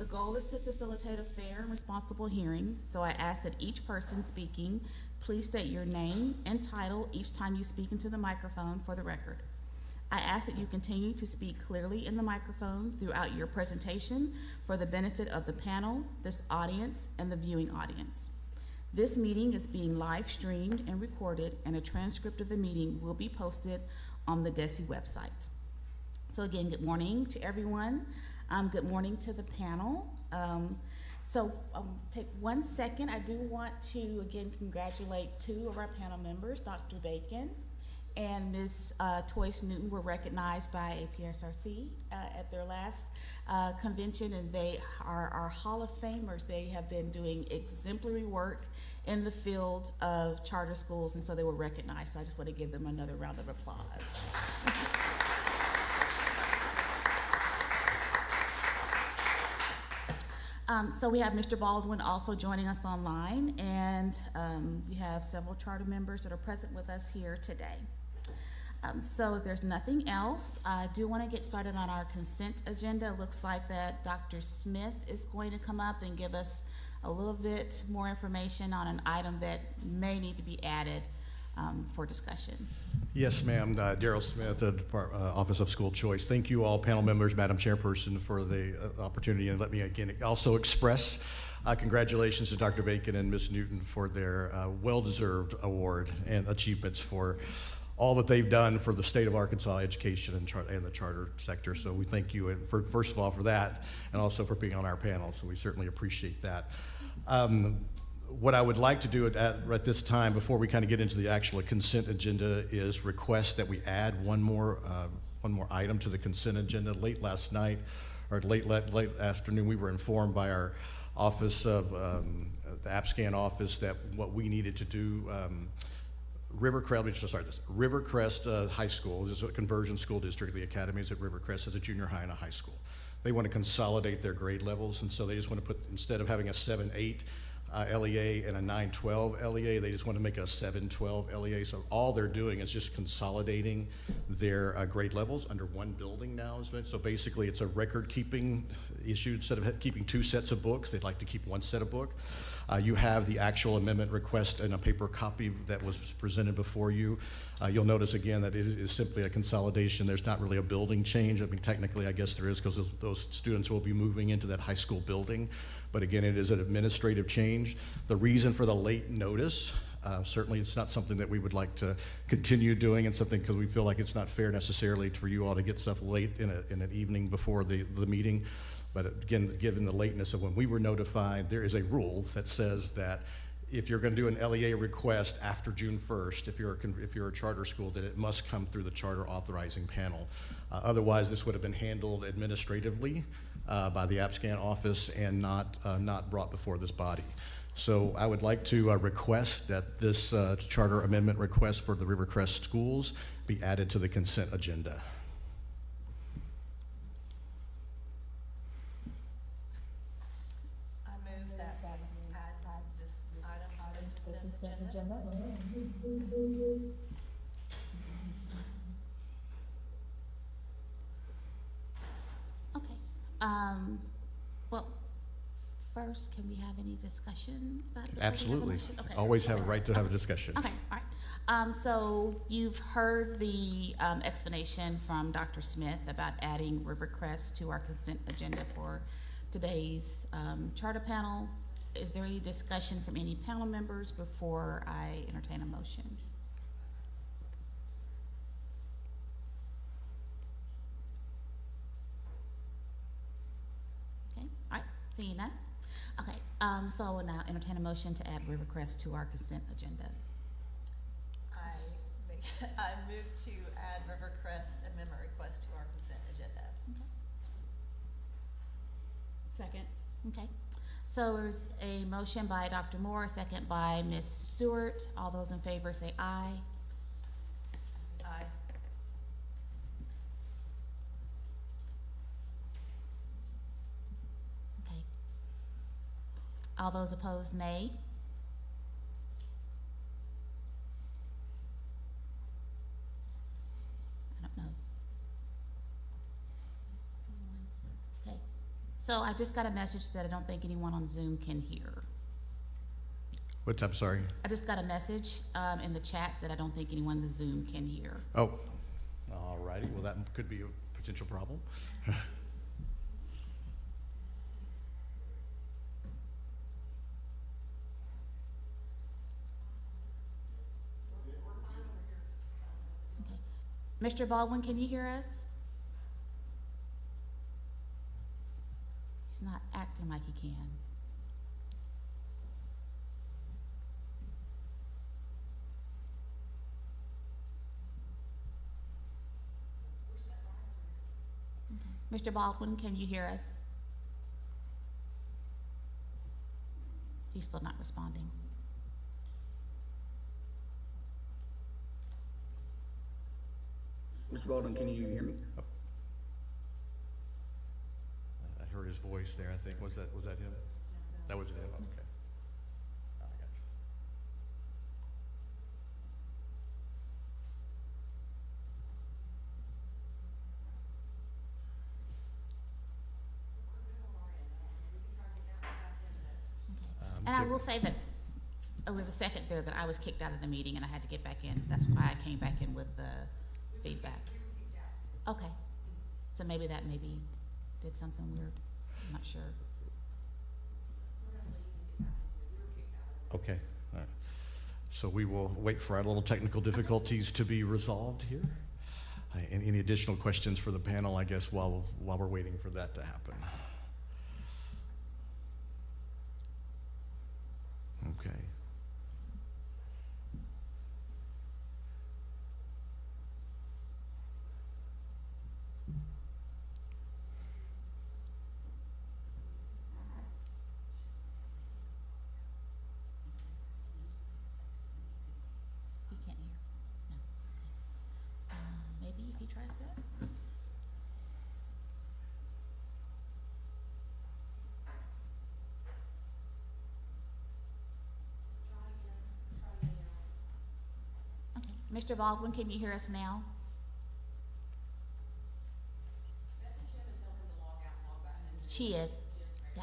The goal is to facilitate a fair and responsible hearing, so I ask that each person speaking please state your name and title each time you speak into the microphone for the record. I ask that you continue to speak clearly in the microphone throughout your presentation for the benefit of the panel, this audience, and the viewing audience. This meeting is being live streamed and recorded, and a transcript of the meeting will be posted on the DESE website. So again, good morning to everyone. Good morning to the panel. Take 1 second. I do want to again congratulate two of our panel members, Dr. Bacon and Ms. Toyce Newton were recognized by APSRC at their last convention, and they are our Hall of Famers. They have been doing exemplary work in the field of charter schools, and so they were recognized. So I just want to give them another round of applause. So we have Mr. Baldwin also joining us online, and we have several charter members that are present with us here today. So if there's nothing else, I do want to get started on our consent agenda. It looks like that Dr. Smith is going to come up and give us a little bit more information on an item that may need to be added for discussion. Yes, ma'am. Daryl Smith, Office of School Choice. Thank you all, panel members, Madam Chairperson, for the opportunity. And let me again also express congratulations to Dr. Bacon and Ms. Newton for their well-deserved award and achievements for all that they've done for the state of Arkansas education and the charter sector. So we thank you, first of all, for that, and also for being on our panel. So we certainly appreciate that. What I would like to do at this time, before we kind of get into the actual consent agenda, is request that we add one more item to the consent agenda. Late last night, or late afternoon, we were informed by our office of the AppScan office that what we needed to do. Rivercrest High School is a conversion school district. The academy is at Rivercrest as a junior high and a high school. They want to consolidate their grade levels, and so they just want to put, instead of having a 7-8 LEA and a 9-12 LEA, they just want to make a 7-12 LEA. So all they're doing is just consolidating their grade levels under one building now. So basically it's a record keeping issue. Instead of keeping two sets of books, they'd like to keep one set of book. You have the actual amendment request in a paper copy that was presented before you. You'll notice again that it is simply a consolidation. There's not really a building change. I mean, technically, I guess there is, because those students will be moving into that high school building. But again, it is an administrative change. The reason for the late notice, certainly it's not something that we would like to continue doing, and something because we feel like it's not fair necessarily for you all to get stuff late in an evening before the meeting. But again, given the lateness of when we were notified, there is a rule that says that if you're going to do an LEA request after June 1st, if you're a charter school, that it must come through the charter authorizing panel. Otherwise, this would have been handled administratively by the AppScan office and not brought before this body. So I would like to request that this charter amendment request for the Rivercrest schools be added to the consent agenda. Okay. Well, first, can we have any discussion about it? Absolutely. Okay. Always have a right to have a discussion. Okay, all right. So you've heard the explanation from Dr. Smith about adding Rivercrest to our consent agenda for today's charter panel. Is there any discussion from any panel members before I entertain a motion? Okay, all right, seeing none. Okay, so I will now entertain a motion to add Rivercrest to our consent agenda. I move to add Rivercrest amendment request to our consent agenda. Okay. Second. Okay. So there's a motion by Dr. Moore, a second by Ms. Stewart. All those in favor say aye. Aye. Okay. All those opposed, nay. I don't know. Okay. So I just got a message that I don't think anyone on Zoom can hear. What, I'm sorry? I just got a message in the chat that I don't think anyone on the Zoom can hear. Oh, all righty. Well, that could be a potential problem. Okay. Mr. Baldwin, can you hear us? He's not acting like he can. Mr. Baldwin, can you hear us? He's still not responding. Mr. Baldwin, can you hear me? I heard his voice there, I think. Was that him? That wasn't him? Okay. I got you. And I will say that it was a second there that I was kicked out of the meeting and I had to get back in. That's why I came back in with the feedback. Okay. So maybe that did something weird. I'm not sure. Okay. All right. So we will wait for our little technical difficulties to be resolved here. Any additional questions for the panel, I guess, while we're waiting for that to happen? Okay. You can't hear? No. Okay. Maybe if he tries that. Okay. Mr. Baldwin, can you hear us now? She is. Yeah.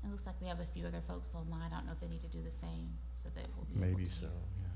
It looks like we have a few other folks online. I don't know if they need to do the same so that we'll be able Maybe to so, hear. yeah.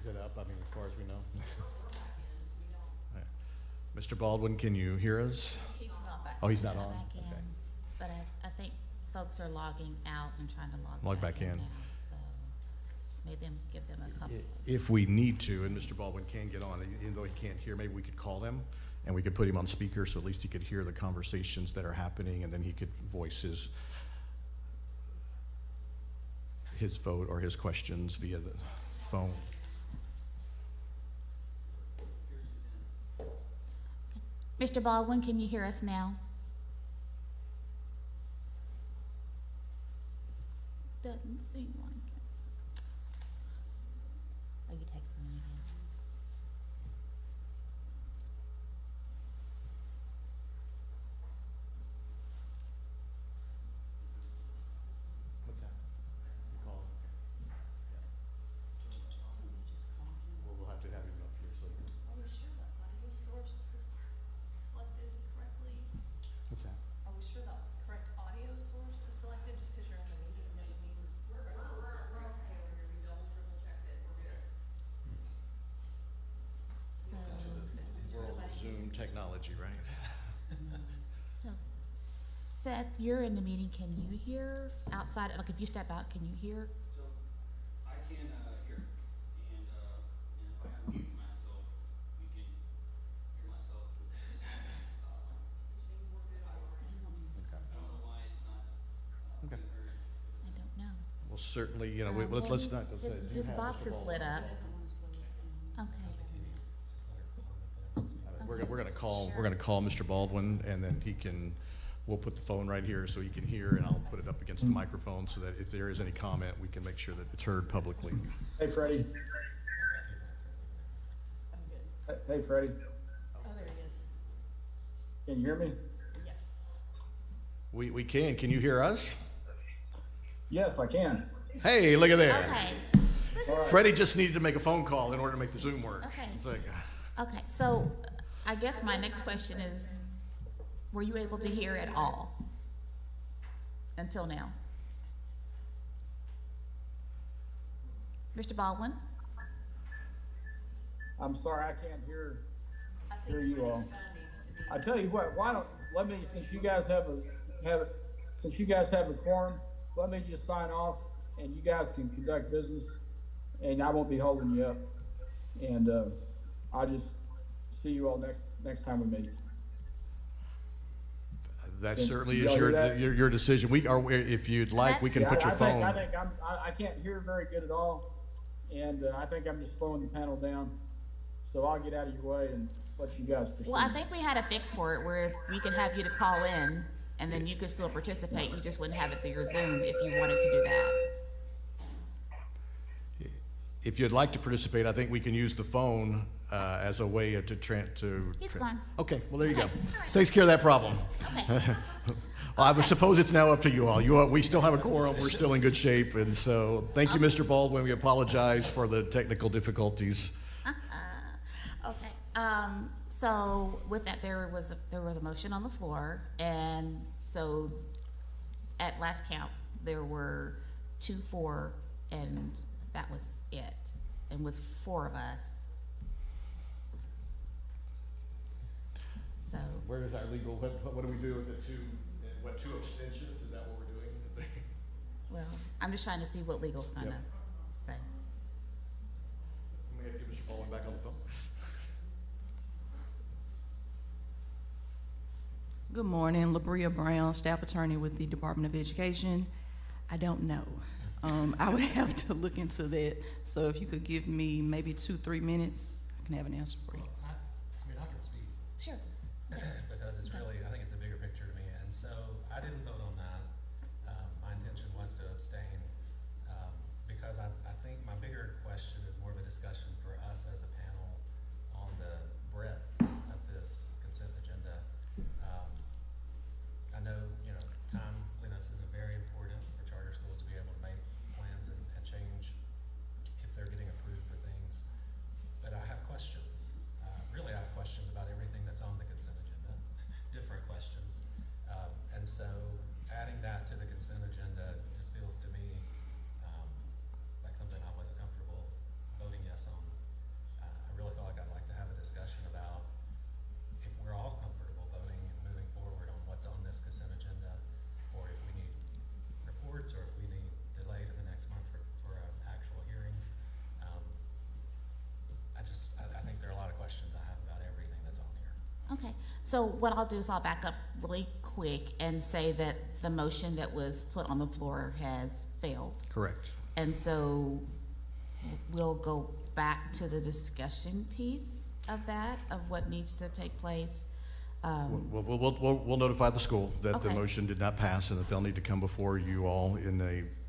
Is it up? I mean, as far as we know. Mr. Baldwin, can you hear us? He's not back. Oh, he's not on? back in. Okay. But I think folks are logging out and trying to Log back in. now. So just give them a couple. If we need to, and Mr. Baldwin can get on, even though he can't hear, maybe we could call him and we could put him on speaker so at least he could hear the conversations that are happening and then he could voice his vote or his questions via the phone. Mr. Baldwin, can you hear us now? Doesn't seem like it. Are you texting me again? What's that? You call him? Well, we'll have to have him up here, so. Are we sure the audio source is selected correctly? What's that? Are we sure the correct audio source is selected just because you're in the meeting doesn't mean? We're okay over here. We double, triple checked it. We're good. So, Zoom technology, right? so Seth, you're in the meeting. Can you hear outside? Like if you step out, can you hear? So, I can, hear, and if I unmute myself, you can hear myself through the system. I don't know why it's not, Okay. being heard. I don't know. Well, certainly, you know, Well, let's not. his box is lit up. Okay. We're gonna call Mr. Baldwin, and then we'll put the phone right here so he can hear, and I'll put it up against the microphone so that if there is any comment, we can make sure that it's heard publicly. Hey, Freddie. I'm good. Hey, Freddie. Oh, there he is. Can you hear me? Yes. We can you hear us? Yes, I can. Hey, look at there. Okay. All right. Freddie just needed to make a phone call in order to make the Zoom work. Okay. It's like, Okay. So, I guess my next question is, were you able to hear at all until now? Mr. Baldwin? I'm sorry, I can't hear. I think Here you Freddie's are. phone needs to be. I tell you what, why don't, let me, since you guys have a quorum, let me just sign off and you guys can conduct business and I won't be holding you up. And, I'll just see you all next time we meet. that Can certainly y'all is hear that? your decision. If you'd like, we can Yeah, put your phone. I think I can't hear very good at all. And, I think I'm just slowing the panel down. So I'll get out of your way and let you guys proceed. Well, I think we had a fix for it where if we could have you to call in and then you could still participate. You just wouldn't have it through your Zoom if you wanted to do that. If you'd like to participate, I think we can use the phone as a way to. He's gone. Okay, well, there you go. Okay, all right. Takes care of that problem. Okay. Well, I would suppose it's now up to you all. We still have a quorum. We're still in good shape. And so, thank you, Mr. Baldwin. We apologize for the technical difficulties. Okay, so with that, there was a motion on the floor, and so at last count, there were 2 for, and that was it. And with 4 of us. So, Where is our legal, what do we do with the 2 abstentions? Is that what we're doing? well, I'm just trying to see what legal's gonna Yep. say. May I get Mr. Baldwin back on the phone? Good morning, Labria Brown, staff attorney with the Department of Education. I don't know. I would have to look into that. So if you could give me maybe 2-3 minutes, I can have an answer for you. Well, I mean, I can speak Sure. because it's really, I think it's a bigger picture to me. And so I didn't vote on that. My intention was to abstain because I think my bigger question is more of a discussion for us as a panel on the breadth of this consent agenda. I know, timeliness is very important for charter schools to be able to make plans and change if they're getting approved for things. But I have questions. Really, I have questions about everything that's on the consent agenda, different questions. And so adding that to the consent agenda just feels to me like something I wasn't comfortable voting yes on. I really feel like I'd like to have a discussion about if we're all comfortable voting and moving forward on what's on this consent agenda, or if we need reports, or if we need delay to the next month for actual hearings. I think there are a lot of questions I have about everything that's on here. Okay, so what I'll do is I'll back up really quick and say that the motion that was put on the floor has failed. Correct. And so we'll go back to the discussion piece of that, of what needs to take place. We'll notify the school that the Okay. motion did not pass and that they'll need to come before you all in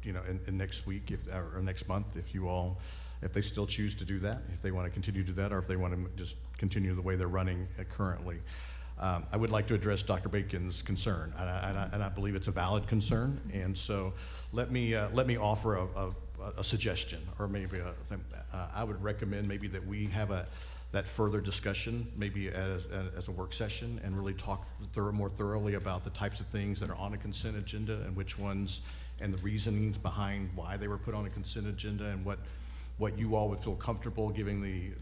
in next week or next month if they still choose to do that, if they want to continue to do that, or if they want to just continue the way they're running currently. I would like to address Dr. Bacon's concern, and I believe it's a valid concern. And so let me offer a suggestion, or maybe I would recommend maybe that we have that further discussion, maybe as a work session, and really talk more thoroughly about the types of things that are on a consent agenda and which ones, and the reasonings behind why they were put on a consent agenda, and what you all would feel comfortable giving the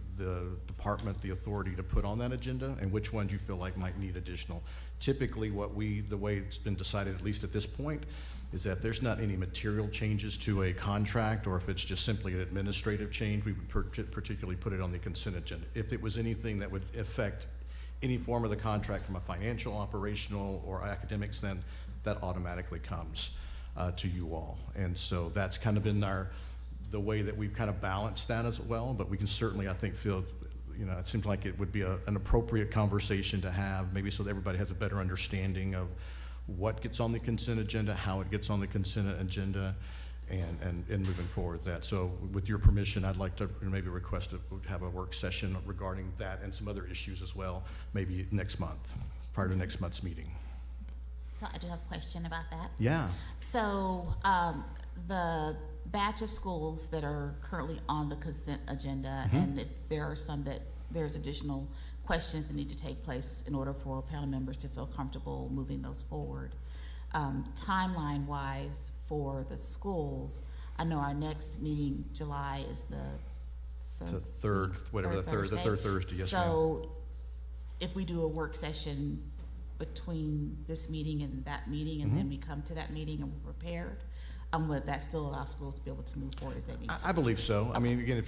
department the authority to put on that agenda, and which ones you feel like might need additional. Typically, the way it's been decided, at least at this point, is that there's not any material changes to a contract, or if it's just simply an administrative change, we would particularly put it on the consent agenda. If it was anything that would affect any form of the contract from a financial, operational, or academics, then that automatically comes to you all. And so that's kind of been the way that we've kind of balanced that as well. But we can certainly, I think, feel, it seems like it would be an appropriate conversation to have, maybe so that everybody has a better understanding of what gets on the consent agenda, how it gets on the consent agenda, and moving forward with that. So with your permission, I'd like to maybe request to have a work session regarding that and some other issues as well, maybe next month, prior to next month's meeting. So I do have a question about that. Yeah. So the batch of schools that are currently on the consent agenda, and if there are some that there's additional questions that need to take place in order for panel members to feel comfortable moving those forward. Timeline wise for the schools, I know our next meeting, July, is the third Thursday, yes, So if we do a work session between this meeting and that meeting, and then we come to that meeting and we're prepared, would that still allow schools to be able to move forward as they need to? I believe so. Okay. I mean, again, if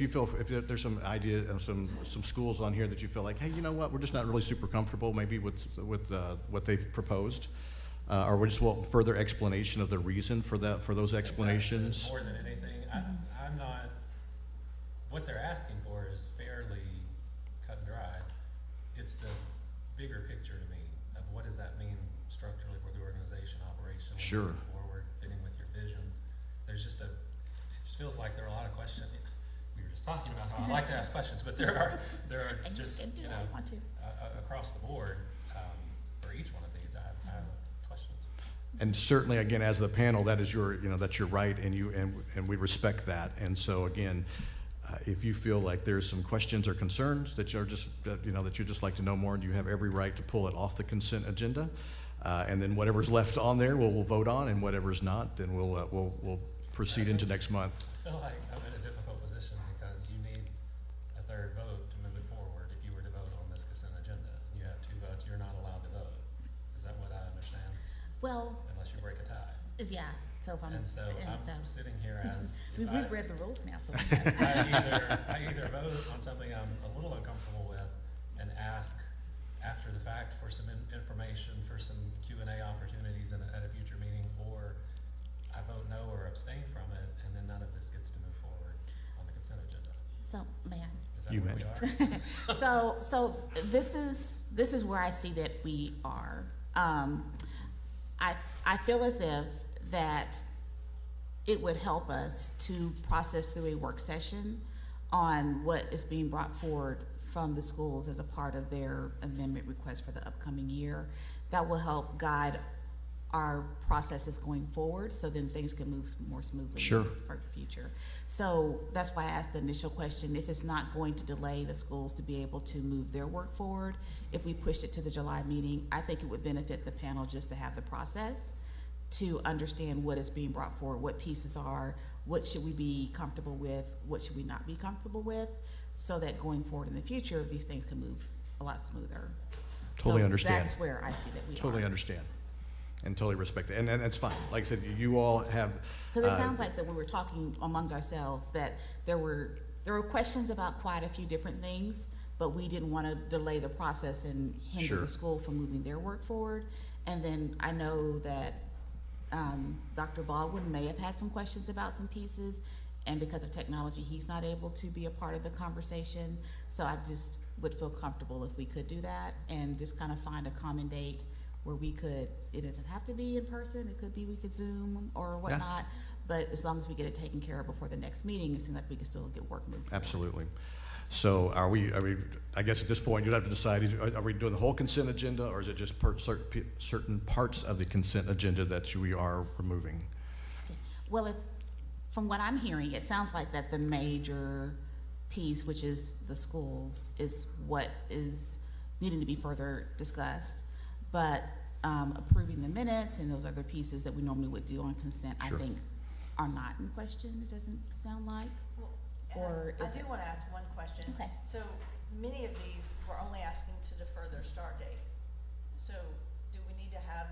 there's some idea of some schools on here that you feel like, hey, you know what, we're just not really super comfortable maybe with what they've proposed, or we just want further explanation of the reason for those explanations. More than anything, I'm not. What they're asking for is fairly cut and dry. It's the bigger picture to me of what does that mean structurally for the organization, operationally, Sure. moving forward, fitting with your vision. It just feels like there are a lot of questions. We were just talking about how I like to ask questions, but there are And just, you I want to. across the board, for each one of these, I have questions. And certainly, again, as the panel, that is that's your right, and we respect that. And so, again, if you feel like there's some questions or concerns that you're that you'd just like to know more, and you have every right to pull it off the consent agenda. And then whatever's left on there, we'll vote on, and whatever's not, then we'll proceed into next month. I feel like I'm in a difficult position because you need a third vote to move it forward. If you were to vote on this consent agenda, you have 2 votes, you're not allowed to vote. Is that what I understand? Well, Unless you break a tie. yeah. So if I'm, And so I'm sitting here as if we've read the rules now, so I either vote on something I'm a little uncomfortable with and ask after the fact for some information, for some Q&A opportunities at a future meeting, or I vote no or abstain from it, and then none of this gets to move forward on the consent agenda. So, man. Is that You where may. we are? So this is where I see that we are. I feel as if that it would help us to process through a work session on what is being brought forward from the schools as a part of their amendment request for the upcoming year. That will help guide our processes going forward, so then things can move more smoothly Sure. for the future. So that's why I asked the initial question, if it's not going to delay the schools to be able to move their work forward, if we push it to the July meeting, I think it would benefit the panel just to have the process to understand what is being brought forward, what pieces are, what should we be comfortable with, what should we not be comfortable with, so that going forward in the future, these things can move a lot smoother. Totally So understand. that's where I see that we Totally are. understand, and totally respect it, and that's fine. Like I said, you all have. Because it sounds like that when we're talking amongst ourselves, that there were questions about quite a few different things, but we didn't want to delay the process and hinder Sure. the school from moving their work forward. And then I know that Dr. Baldwin may have had some questions about some pieces, and because of technology, he's not able to be a part of the conversation. So I just would feel comfortable if we could do that and just kind of find a common date where we could, it doesn't have to be in person, it could be we could Zoom or whatnot, but as long as we get it taken care of before the next meeting, it seems like we can still get work moved forward. Absolutely. So are we, I guess at this point, you'd have to decide, are we doing the whole consent agenda, or is it just certain parts of the consent agenda that we are removing? Okay. Well, from what I'm hearing, it sounds like that the major piece, which is the schools, is what is needing to be further discussed. But approving the minutes and those other pieces that we normally would do on consent, Sure. I think, are not in question, it doesn't sound like. Or I is do it? want to ask one question. Okay. So many of these, we're only asking to defer their start date. So do we need to have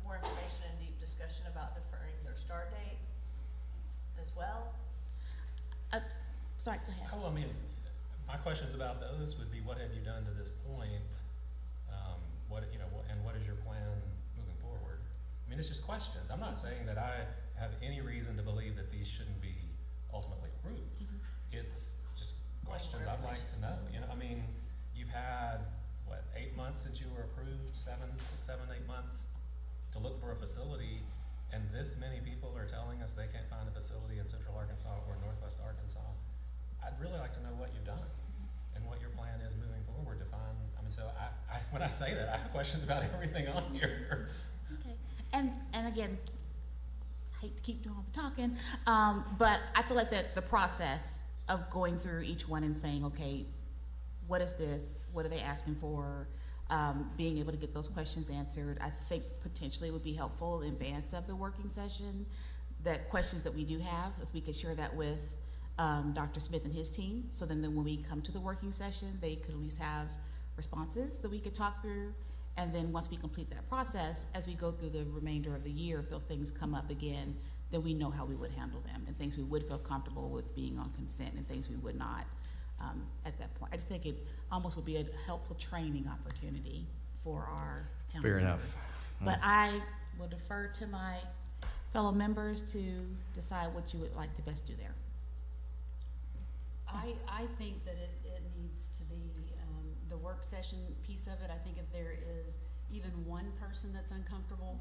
more information and deep discussion about deferring their start date as well? Sorry, go ahead. Oh, I mean, my questions about those would be, what have you done to this point? And what is your plan moving forward? I mean, it's just questions. I'm not saying that I have any reason to believe that these shouldn't be ultimately approved. It's just questions I'd like to know. I mean, you've had, 8 months since you were approved, 6, 7, 8 months to look for a facility, and this many people are telling us they can't find a facility in Central Arkansas or Northwest Arkansas. I'd really like to know what you've done and what your plan is moving forward to find. I mean, so when I say that, I have questions about everything on here. Okay, and again, I hate to keep doing all the talking, but I feel like that the process of going through each one and saying, okay, what is this? What are they asking for? Being able to get those questions answered, I think potentially would be helpful in advance of the working session. That questions that we do have, if we could share that with Dr. Smith and his team, so then when we come to the working session, they could at least have responses that we could talk through. And then once we complete that process, as we go through the remainder of the year, if those things come up again, then we know how we would handle them, and things we would feel comfortable with being on consent and things we would not at that point. I just think it almost would be a helpful training opportunity for our panel Fair members. enough. But I will defer to my fellow members to decide what you would like to best do there. I think that it needs to be, the work session piece of it. I think if there is even one person that's uncomfortable,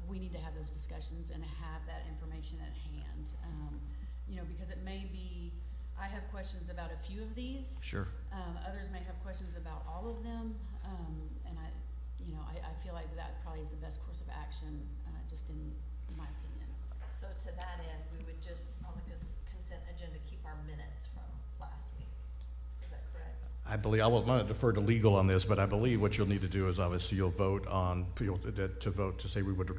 we need to have those discussions and have that information at hand. Because it may be, I have questions about a few of these. Sure. Others may have questions about all of them. And I feel like that probably is the best course of action, just in my opinion. So to that end, we would just, on the consent agenda, keep our minutes from last week. Is that correct? I believe, I will not defer to legal on this, but I believe what you'll need to do is obviously you'll vote on, to vote to say we would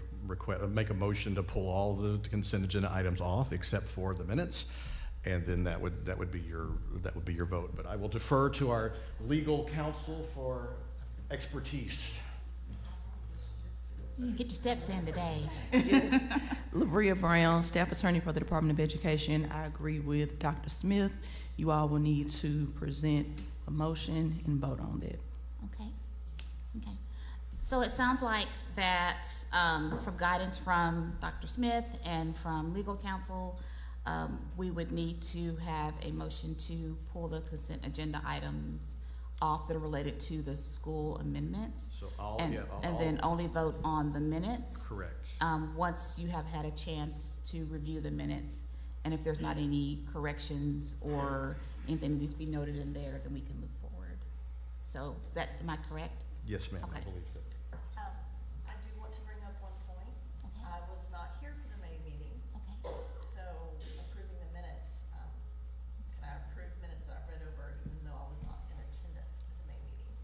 make a motion to pull all the consent agenda items off except for the minutes. And then that would be your vote. But I will defer to our legal counsel for expertise. You can get your steps in today. Yes. Labria Brown, staff attorney for the Department of Education. I agree with Dr. Smith. You all will need to present a motion and vote on that. Okay. Okay. So it sounds like that from guidance from Dr. Smith and from legal counsel, we would need to have a motion to pull the consent agenda items off that are related to the school amendments. So and then only vote on the minutes. Correct. Once you have had a chance to review the minutes, and if there's not any corrections or anything that needs to be noted in there, then we can move forward. So am I correct? Yes, ma'am, I Okay. believe that. I do want to bring up one point. Okay. I was not here for the May meeting, Okay. so approving the minutes, can I approve minutes that I've read over even though I was not in attendance at the May meeting?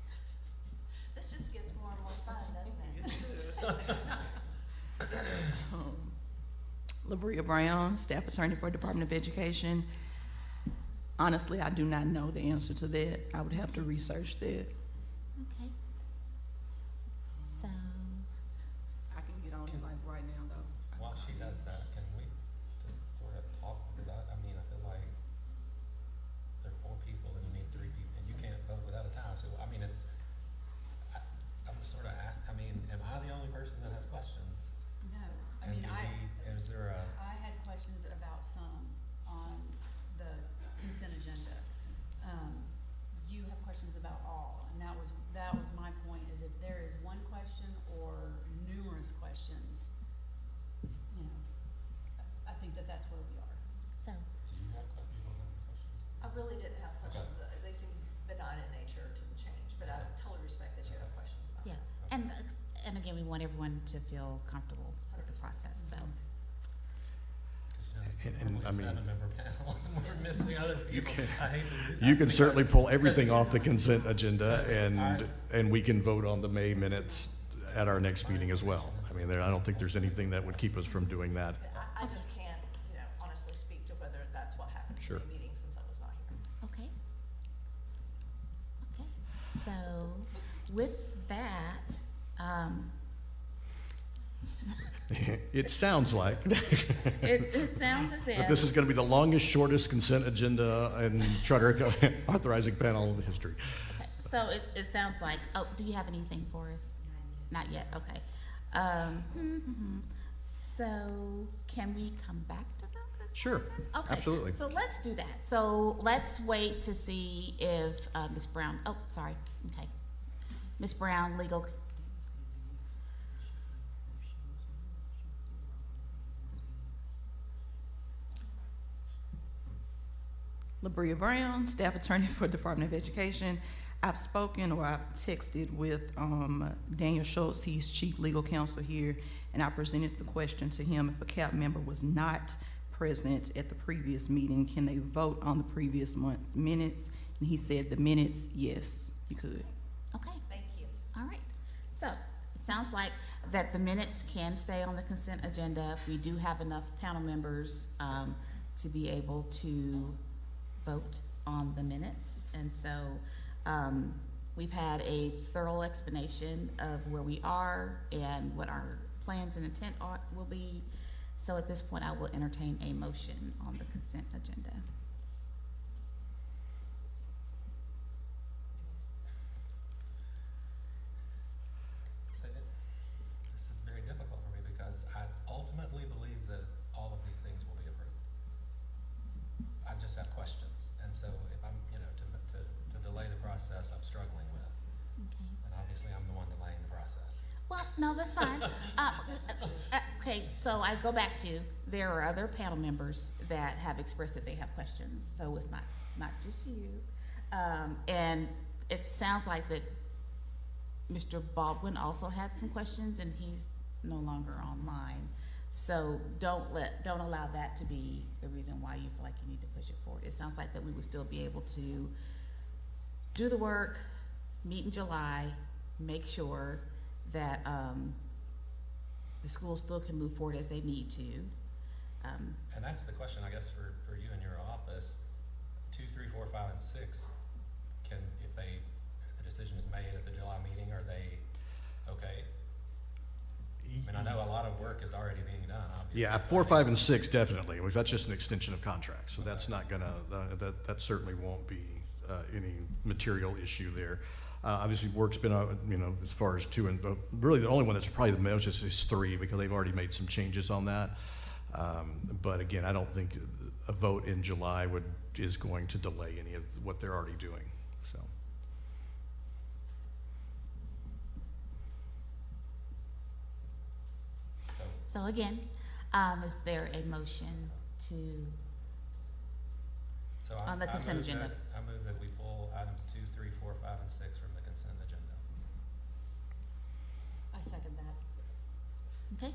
This just gets more and more fun, doesn't it? Labria Brown, staff attorney for Department of Education. Honestly, I do not know the answer to that. I would have to research that. Okay. So, I can get on it like right now, though. While she does that, can we just sort of talk, because I feel like there are 4 people and you need 3 people, and you can't vote without a tie, so, I'm just sort of am I the only person that has questions? No, And is there a, I had questions about some. on the consent agenda. You have questions about all, and that was my point, is if there is one question or numerous questions, you know, I think that's where we are. So, Do you have questions? I really didn't have questions. They seem benign in nature, didn't change, but I totally respect that you have questions about yeah, that. and again, we want everyone to feel comfortable with the process, so. And, I mean, 7-member panel, and we're missing other people. I hate to do You that can certainly because- pull everything because- off the consent agenda, because and we can vote on the May minutes at our next meeting as well. I mean, I don't think there's anything that would keep us from doing that. I just can't, honestly speak to whether that's what happened Sure. in the meeting since I was not here. Okay. Okay, so with that, It sounds like it sounds as that this is if, going to be the longest, shortest consent agenda and charter authorizing panel in the history. okay, so it sounds like, oh, do you have anything for us? Not yet, okay. So can we come back to the consent Sure, agenda? Okay, absolutely. so let's do that. So let's wait to see if Ms. Brown, oh, sorry, okay. Ms. Brown, legal. LaBria Brown, staff attorney for Department of Education. I've spoken or I've texted with Daniel Schultz, he's chief legal counsel here, and I presented the question to him: if a CAP member was not present at the previous meeting, can they vote on the previous month's minutes? And he said the minutes, yes, you could. Okay, Thank you. all right. So it sounds like that the minutes can stay on the consent agenda. We do have enough panel members to be able to vote on the minutes. And so we've had a thorough explanation of where we are and what our plans and intent will be. So at this point, I will entertain a motion on the consent agenda. So this is very difficult for me because I ultimately believe that all of these things will be approved. I just have questions, and so if I'm, to delay the process, I'm struggling with, Okay. and obviously I'm the one delaying the process. Well, no, that's fine. Okay, so I go back to, there are other panel members that have expressed that they have questions, so it's not just you. And it sounds like that Mr. Baldwin also had some questions, and he's no longer online. So don't allow that to be the reason why you feel like you need to push it forward. It sounds like that we would still be able to do the work, meet in July, make sure that the schools still can move forward as they need to. And that's the question, I guess, for you and your office. 2, 3, 4, 5, and 6 can, if the decision is made at the July meeting, are they okay? I mean, I know a lot of work is already being done, obviously. Yeah, 4, 5, and 6 definitely. That's just an extension of contract, so that's not gonna, that certainly won't be any material issue there. Obviously, work's been, as far as 2 and, really the only one that's probably the most is 3, because they've already made some changes on that. But again, I don't think a vote in July is going to delay any of what they're already doing, so. So again, is there a motion to, So on the consent move agenda? I move that we pull items 2, 3, 4, 5, and 6 from the consent agenda. I second that. okay?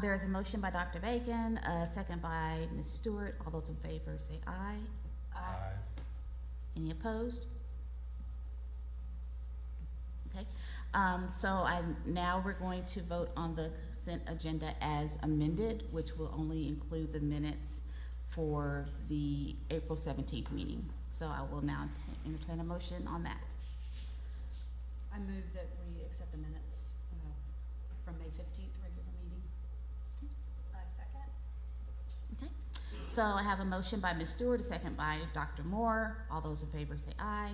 There is a motion by Dr. Bacon, a second by Ms. Stewart. All those in favor say aye. Aye. Any opposed? Okay, so now we're going to vote on the consent agenda as amended, which will only include the minutes for the April 17th meeting. So I will now entertain a motion on that. I move that we accept the minutes from May 15th regular meeting. I second. Okay, so I have a motion by Ms. Stewart, a second by Dr. Moore. All those in favor say aye.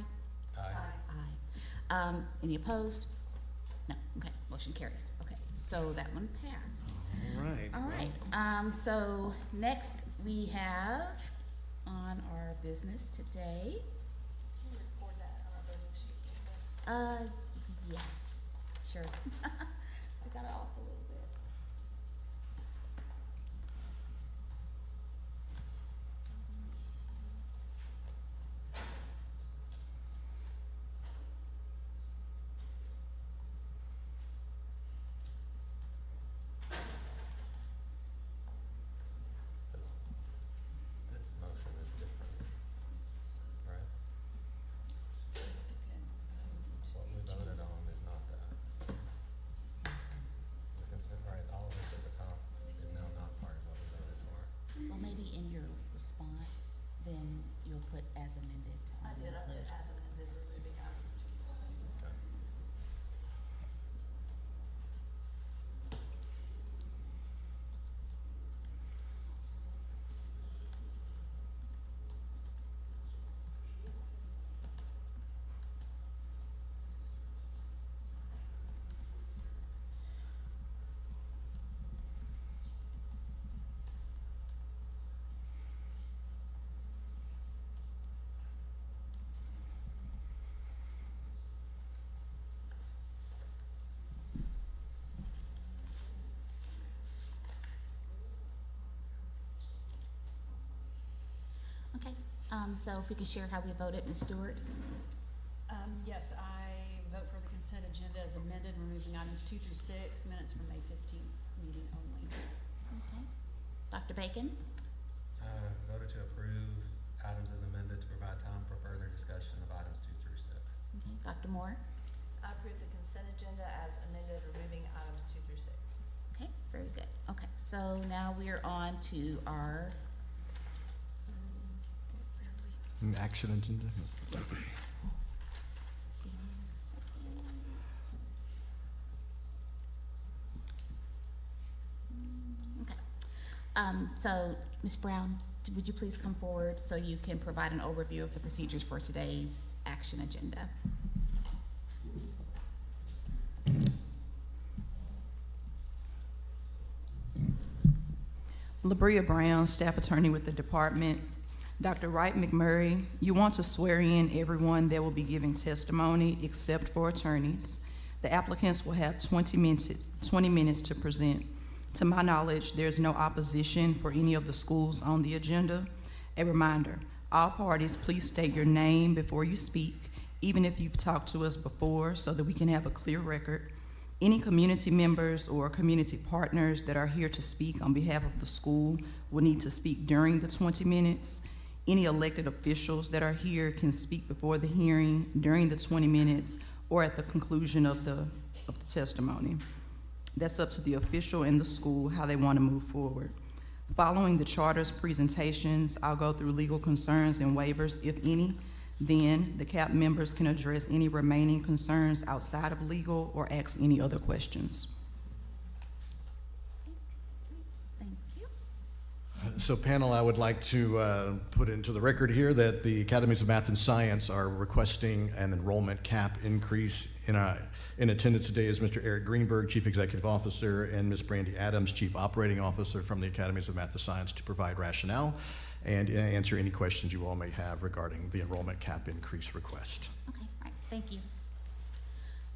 Aye. Aye. Any opposed? No, okay, motion motion carries. Okay, so that one passed. All right. All right, so next we have on our business today, Can you record that on our voting sheet? yeah, sure. I got it off a little bit. This motion is different, right? What we voted on is not that. The consent, right, all of this at the top is now not part of what we voted for. Well, maybe in your response, then you'll put as amended. I did, I put as amended, removing items 2 through 6. Okay. Okay, so if we could share how we voted, Ms. Stewart? Yes, I vote for the consent agenda as amended, removing items 2 through 6, minutes from May 15th meeting only. Okay. Dr. Bacon? Voted to approve items as amended to provide time for further discussion of items 2 through 6. Okay. Dr. Moore? I approve the consent agenda as amended, removing items 2 through 6. Okay, very good. Okay, so now we are on to our, Action agenda. yes. Okay. So, Ms. Brown, would you please come forward so you can provide an overview of the procedures for today's action agenda? Labria Brown, staff attorney with the department. Dr. Wright McMurray, you want to swear in everyone that will be giving testimony except for attorneys. The applicants will have 20 minutes to present. To my knowledge, there's no opposition for any of the schools on the agenda. A reminder, all parties, please state your name before you speak, even if you've talked to us before, so that we can have a clear record. Any community members or community partners that are here to speak on behalf of the school will need to speak during the 20 minutes. Any elected officials that are here can speak before the hearing, during the 20 minutes, or at the conclusion of the testimony. That's up to the official and the school, how they want to move forward. Following the charter's presentations, I'll go through legal concerns and waivers, if any. Then the CAP members can address any remaining concerns outside of legal or ask any other questions. Thank you. So panel, I would like to put into the record here that the Academies of Math and Science are requesting an enrollment cap increase. In attendance today is Mr. Eric Greenberg, Chief Executive Officer, and Ms. Brandy Adams, Chief Operating Officer from the Academies of Math and Science, to provide rationale and answer any questions you all may have regarding the enrollment cap increase request. Okay, all right, thank you.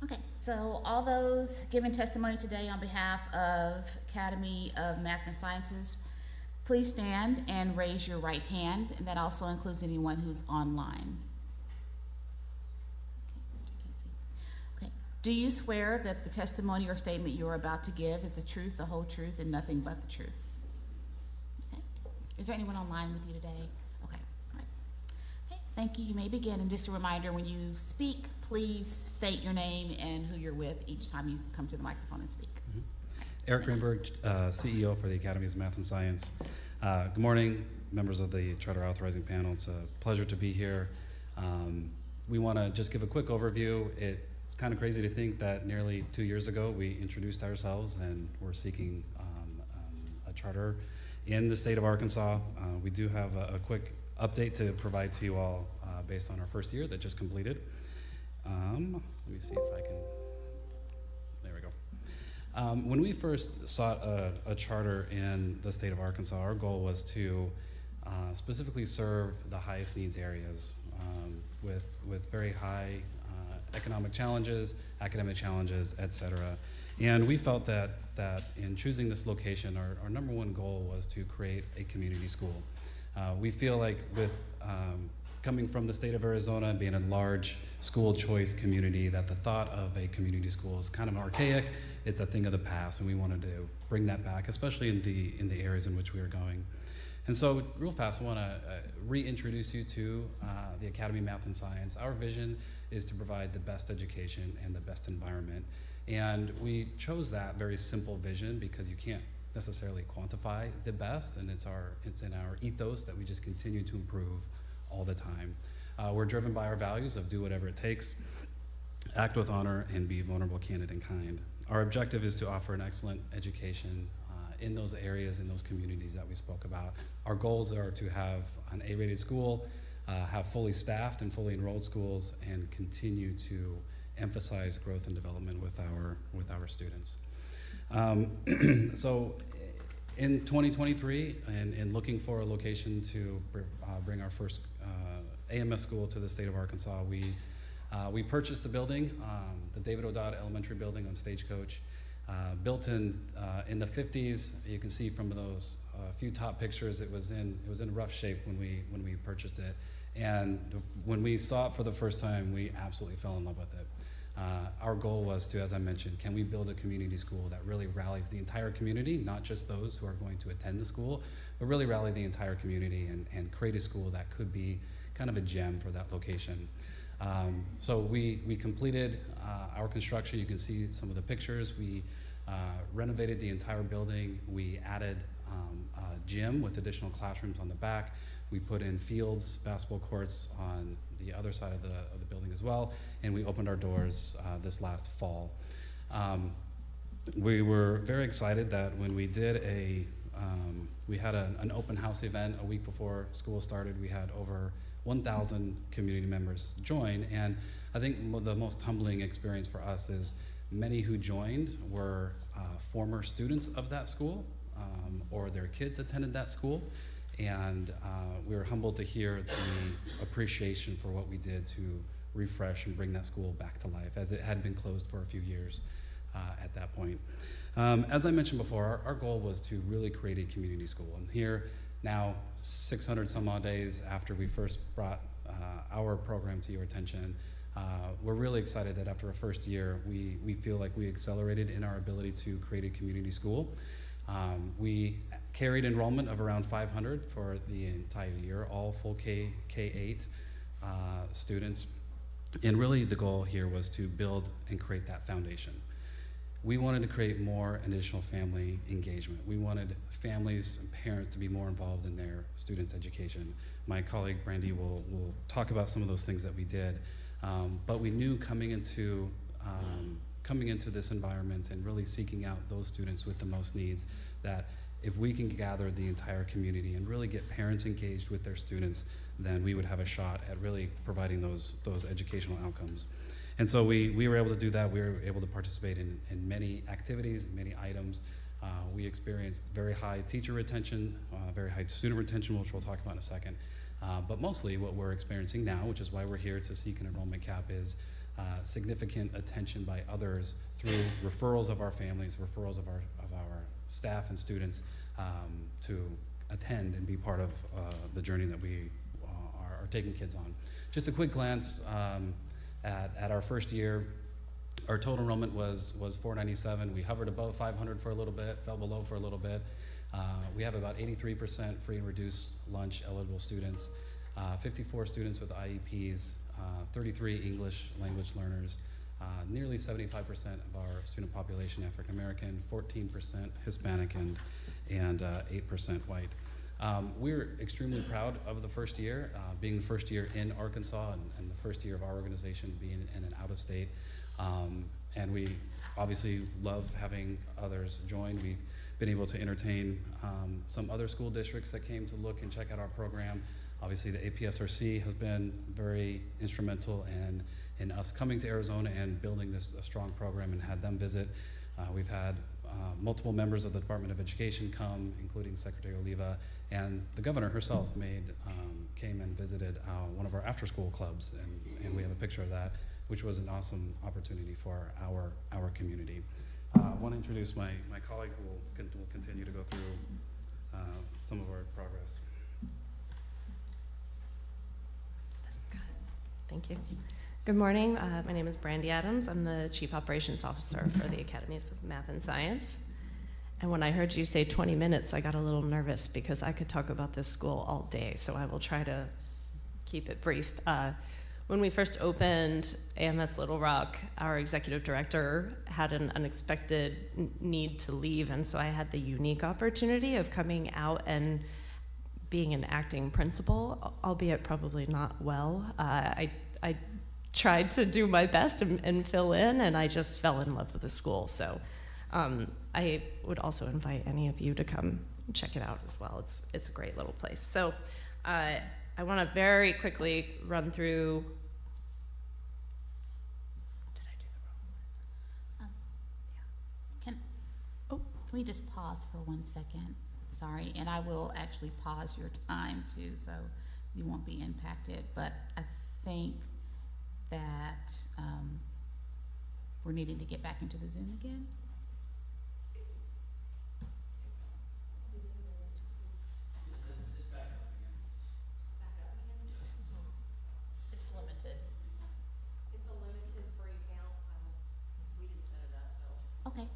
Okay, so all those giving testimony today on behalf of Academy of Math and Sciences, please stand and raise your right hand, and that also includes anyone who's online. Okay, do you swear that the testimony or statement you're about to give is the truth, the whole truth, and nothing but the truth? Okay. Is there anyone online with you today? Okay, all right. Okay, thank you. You may begin. And just a reminder, when you speak, please state your name and who you're with each time you come to the microphone and speak. Mm-hmm. Eric Greenberg, CEO for the Academies of Math and Science. Good morning, members of the Charter Authorizing Panel. It's a pleasure to be here. We want to just give a quick overview. It's kind of crazy to think that nearly 2 years ago we introduced ourselves and we're seeking a charter in the state of Arkansas. We do have a quick update to provide to you all based on our first year that just completed. Let me see if I can, there we go. When we first sought a charter in the state of Arkansas, our goal was to specifically serve the highest needs areas with very high economic challenges, academic challenges, et cetera. And we felt that in choosing this location, our number one goal was to create a community school. We feel like with coming from the state of Arizona and being a large school choice community, that the thought of a community school is kind of archaic. It's a thing of the past, and we wanted to bring that back, especially in the areas in which we are going. And so, real fast, I want to reintroduce you to the Academy of Math and Science. Our vision is to provide the best education and the best environment. And we chose that very simple vision because you can't necessarily quantify the best, and it's in our ethos that we just continue to improve all the time. We're driven by our values of do whatever it takes, act with honor, and be vulnerable, candid, and kind. Our objective is to offer an excellent education in those areas, in those communities that we spoke about. Our goals are to have an A-rated school, have fully staffed and fully enrolled schools, and continue to emphasize growth and development with our students. So in 2023, and looking for a location to bring our first AMS school to the state of Arkansas, we purchased the building, the David O'Dodd Elementary Building on Stagecoach, built in the 50s. You can see from those few top pictures, it was in rough shape when we purchased it. And when we saw it for the first time, we absolutely fell in love with it. Our goal was to, as I mentioned, can we build a community school that really rallies the entire community, not just those who are going to attend the school, but really rally the entire community and create a school that could be kind of a gem for that location. So we completed our construction. You can see some of the pictures. We renovated the entire building. We added a gym with additional classrooms on the back. We put in fields, basketball courts on the other side of the building as well, and we opened our doors this last fall. We were very excited that when we did we had an open house event a week before school started. We had over 1,000 community members join, and I think the most humbling experience for us is many who joined were former students of that school, or their kids attended that school. And we were humbled to hear the appreciation for what we did to refresh and bring that school back to life, as it had been closed for a few years at that point. As I mentioned before, our goal was to really create a community school. And here, now 600 some odd days after we first brought our program to your attention, we're really excited that after a first year, we feel like we accelerated in our ability to create a community school. We carried enrollment of around 500 for the entire year, all full K-8 students. And really the goal here was to build and create that foundation. We wanted to create more additional family engagement. We wanted families and parents to be more involved in their students' education. My colleague Brandy will talk about some of those things that we did. But we knew coming into this environment and really seeking out those students with the most needs, that if we can gather the entire community and really get parents engaged with their students, then we would have a shot at really providing those educational outcomes. And so we were able to do that. We were able to participate in many activities, many items. We experienced very high teacher retention, very high student retention, which we'll talk about in a second. But mostly what we're experiencing now, which is why we're here to seek an enrollment cap, is significant attention by others through referrals of our families, referrals of our staff and students to attend and be part of the journey that we are taking kids on. Just a quick glance at our first year. Our total enrollment was 497. We hovered above 500 for a little bit, fell below for a little bit. We have about 83% free and reduced lunch eligible students, 54 students with IEPs, 33 English language learners, nearly 75% of our student population African American, 14% Hispanic, and 8% white. We're extremely proud of the first year, being the first year in Arkansas and the first year of our organization being in and out of state. And we obviously love having others join. We've been able to entertain some other school districts that came to look and check out our program. Obviously the APSRC has been very instrumental in us coming to Arizona and building a strong program, and had them visit. We've had multiple members of the Department of Education come, including Secretary Oliva, and the governor herself came and visited one of our after-school clubs, and we have a picture of that, which was an awesome opportunity for our community. I want to introduce my colleague who will continue to go through some of our progress. Thank you. Good morning. My name is Brandy Adams. I'm the Chief Operations Officer for the Academies of Math and Science. And when I heard you say 20 minutes, I got a little nervous because I could talk about this school all day, so I will try to keep it brief. When we first opened AMS Little Rock, our executive director had an unexpected need to leave, and so I had the unique opportunity of coming out and being an acting principal, albeit probably not well. I tried to do my best and fill in, and I just fell in love with the school. So I would also invite any of you to come check it out as well. It's a great little place. So I want to very quickly run through. Did I do the wrong one? Can we just pause for 1 second? Sorry, and I will actually pause your time too, so you won't be impacted. But I think that we're needing to get back into the Zoom again. It's limited. It's a limited free count. We didn't set it up, so. Okay.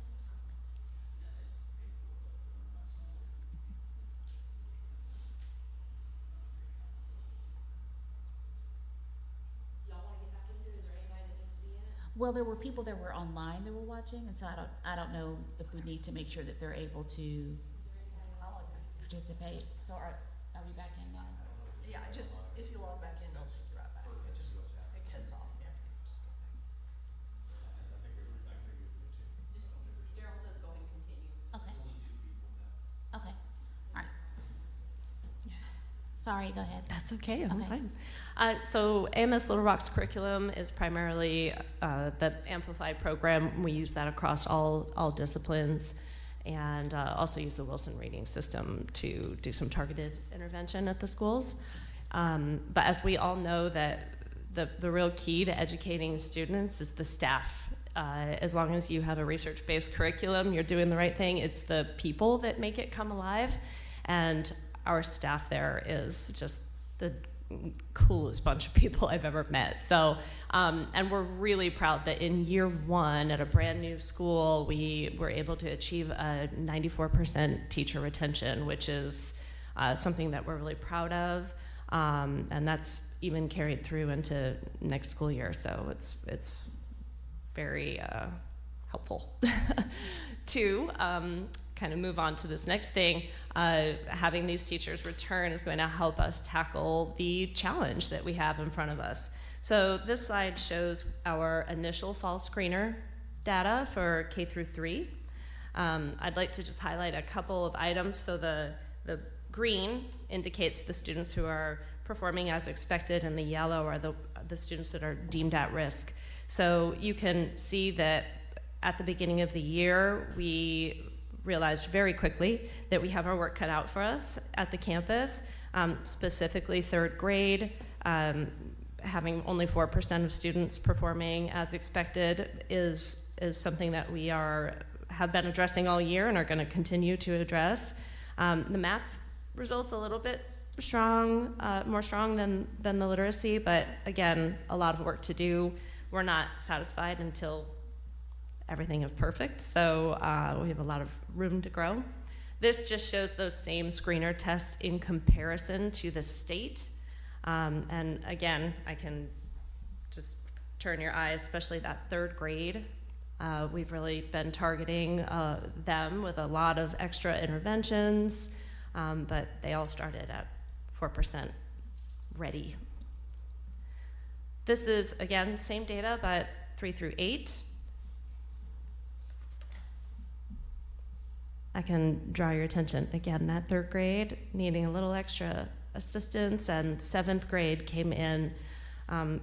Y'all want to get back into it? Is there anybody that needs to be in it? Well, there were people that were online that were watching, and so I don't know if we need to make sure that they're able to participate. So are we back in now? Yeah, just, if you log back in, they'll take you right back. It cuts off, yeah. Just go back. Daryl says go ahead and continue. Okay. Okay. All right. Sorry, go ahead. That's okay, I'm Okay. fine. So AMS Little Rock's curriculum is primarily the Amplified program. We use that across all disciplines, and also use the Wilson Reading System to do some targeted intervention at the schools. But as we all know, that the real key to educating students is the staff. As long as you have a research-based curriculum, you're doing the right thing. It's the people that make it come alive, and our staff there is just the coolest bunch of people I've ever met. So, and we're really proud that in year one at a brand new school, we were able to achieve a 94% teacher retention, which is something that we're really proud of. And that's even carried through into next school year. So it's very helpful. To kind of move on to this next thing, having these teachers return is going to help us tackle the challenge that we have in front of us. So this slide shows our initial fall screener data for K through 3. I'd like to just highlight a couple of items. So the green indicates the students who are performing as expected, and the yellow are the students that are deemed at risk. So you can see that at the beginning of the year, we realized very quickly that we have our work cut out for us at the campus, specifically third grade. Having only 4% of students performing as expected is something that we have been addressing all year and are going to continue to address. The math results a little bit more strong than the literacy, but again, a lot of work to do. We're not satisfied until everything is perfect, so we have a lot of room to grow. This just shows those same screener tests in comparison to the state. And again, I can just turn your eye, especially that third grade. We've really been targeting them with a lot of extra interventions, but they all started at 4% ready. This is, again, same data, but 3 through 8. I can draw your attention. Again, that third grade needing a little extra assistance, and 7th grade came in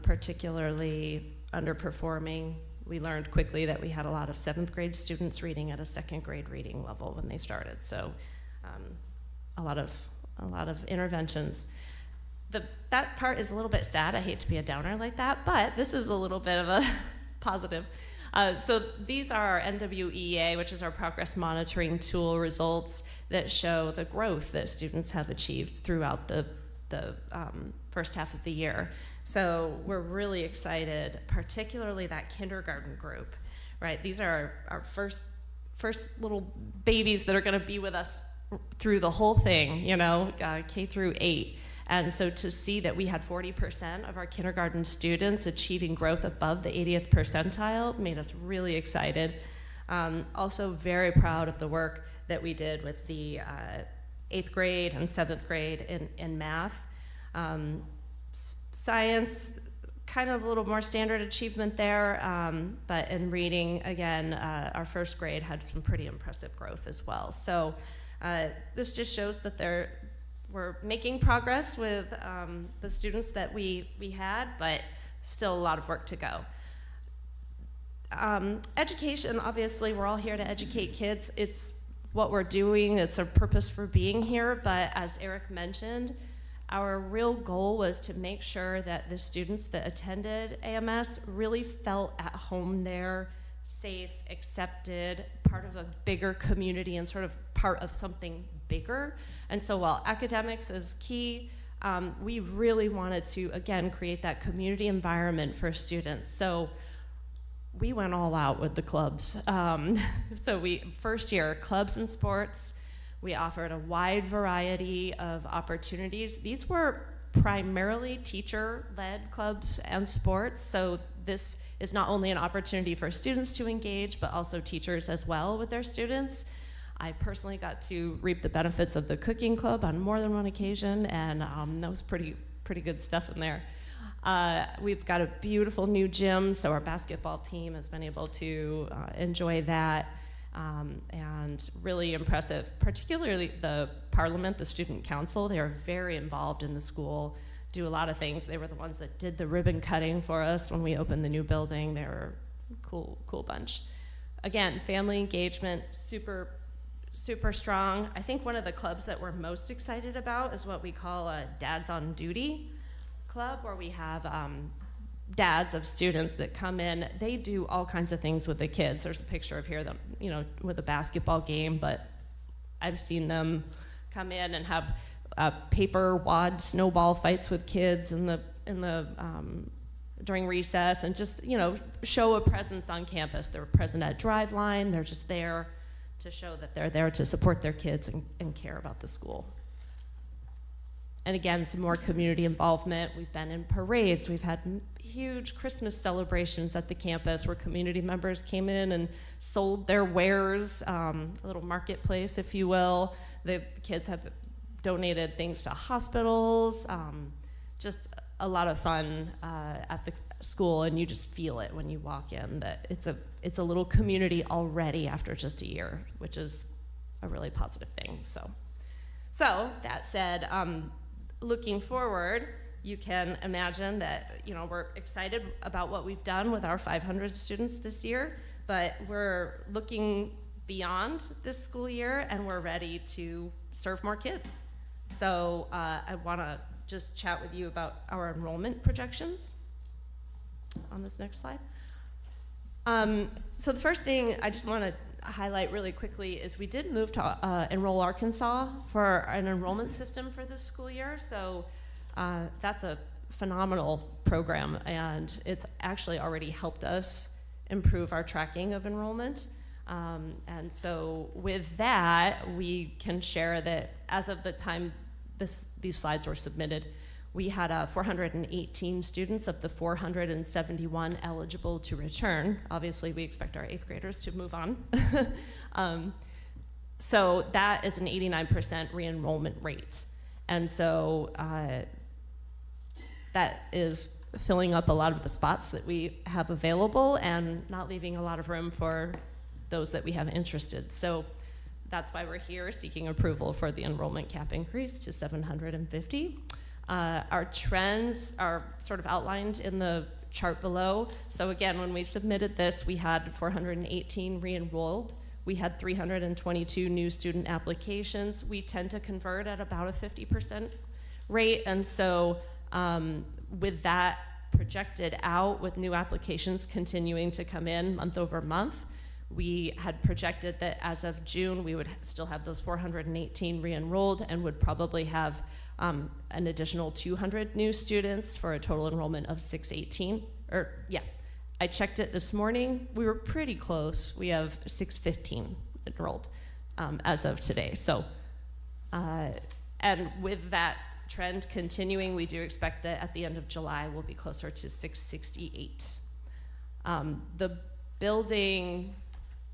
particularly underperforming we learned quickly that we had a lot of 7th grade students reading at a 2nd grade reading level when they started. So a lot of interventions. That part is a little bit sad. I hate to be a downer like that, but this is a little bit of a positive. So these are our NWEA, which is our progress monitoring tool results that show the growth that students have achieved throughout the first half of the year. So we're really excited, particularly that kindergarten group, right? These are our first little babies that are gonna be with us through the whole thing, you know, K through 8. And so to see that we had 40% of our kindergarten students achieving growth above the 80th percentile made us really excited. Also very proud of the work that we did with the 8th grade and 7th grade in math. Science, kind of a little more standard achievement there, but in reading, again, our 1st grade had some pretty impressive growth as well. So this just shows that we're making progress with the students that we had, but still a lot of work to go. Education, obviously, we're all here to educate kids. It's what we're doing, it's our purpose for being here, but as Eric mentioned, our real goal was to make sure that the students that attended AMS really felt at home there, safe, accepted, part of a bigger community and sort of part of something bigger. And so while academics is key, we really wanted to, again, create that community environment for students. So we went all out with the clubs. So first year, clubs and sports, we offered a wide variety of opportunities. These were primarily teacher-led clubs and sports, so this is not only an opportunity for students to engage, but also teachers as well with their students. I personally got to reap the benefits of the cooking club on more than one occasion, and that was pretty good stuff in there. We've got a beautiful new gym, so our basketball team has been able to enjoy that, and really impressive, particularly the Parliament, the Student Council. They are very involved in the school, do a lot of things. They were the ones that did the ribbon cutting for us when we opened the new building. They were a cool bunch. Again, family engagement, super strong. I think one of the clubs that we're most excited about is what we call a Dads on Duty club, where we have dads of students that come in. They do all kinds of things with the kids. There's a picture of here, them, you know, with a basketball game, but I've seen them come in and have paper wad snowball fights with kids during recess, and just, you know, show a presence on campus. They're present at Driveline. They're just there to show that they're there to support their kids and care about the school. And again, some more community involvement. We've been in parades. We've had huge Christmas celebrations at the campus where community members came in and sold their wares, a little marketplace, if you will. The kids have donated things to hospitals, just a lot of fun at the school, and you just feel it when you walk in that it's a little community already after just a year, which is a really positive thing. So that said, looking forward, you can imagine that, you know, we're excited about what we've done with our 500 students this year, but we're looking beyond this school year, and we're ready to serve more kids. So I want to just chat with you about our enrollment projections on this next slide. So the first thing I just want to highlight really quickly is we did move to Enroll Arkansas for an enrollment system for this school year. So that's a phenomenal program, and it's actually already helped us improve our tracking of enrollment. And so with that, we can share that as of the time these slides were submitted, we had 418 students of the 471 eligible to return. Obviously, we expect our 8th graders to move on. So that is an 89% re-enrollment rate. And so that is filling up a lot of the spots that we have available and not leaving a lot of room for those that we have interested. So that's why we're here seeking approval for the enrollment cap increase to 750. Our trends are sort of outlined in the chart below. So again, when we submitted this, we had 418 re-enrolled. We had 322 new student applications. We tend to convert at about a 50% rate, and so with that projected out, with new applications continuing to come in month over month, we had projected that as of June, we would still have those 418 re-enrolled and would probably have an additional 200 new students for a total enrollment of 618. I checked it this morning. We were pretty close. We have 615 enrolled as of today. So, and with that trend continuing, we do expect that at the end of July, we'll be closer to 668. The building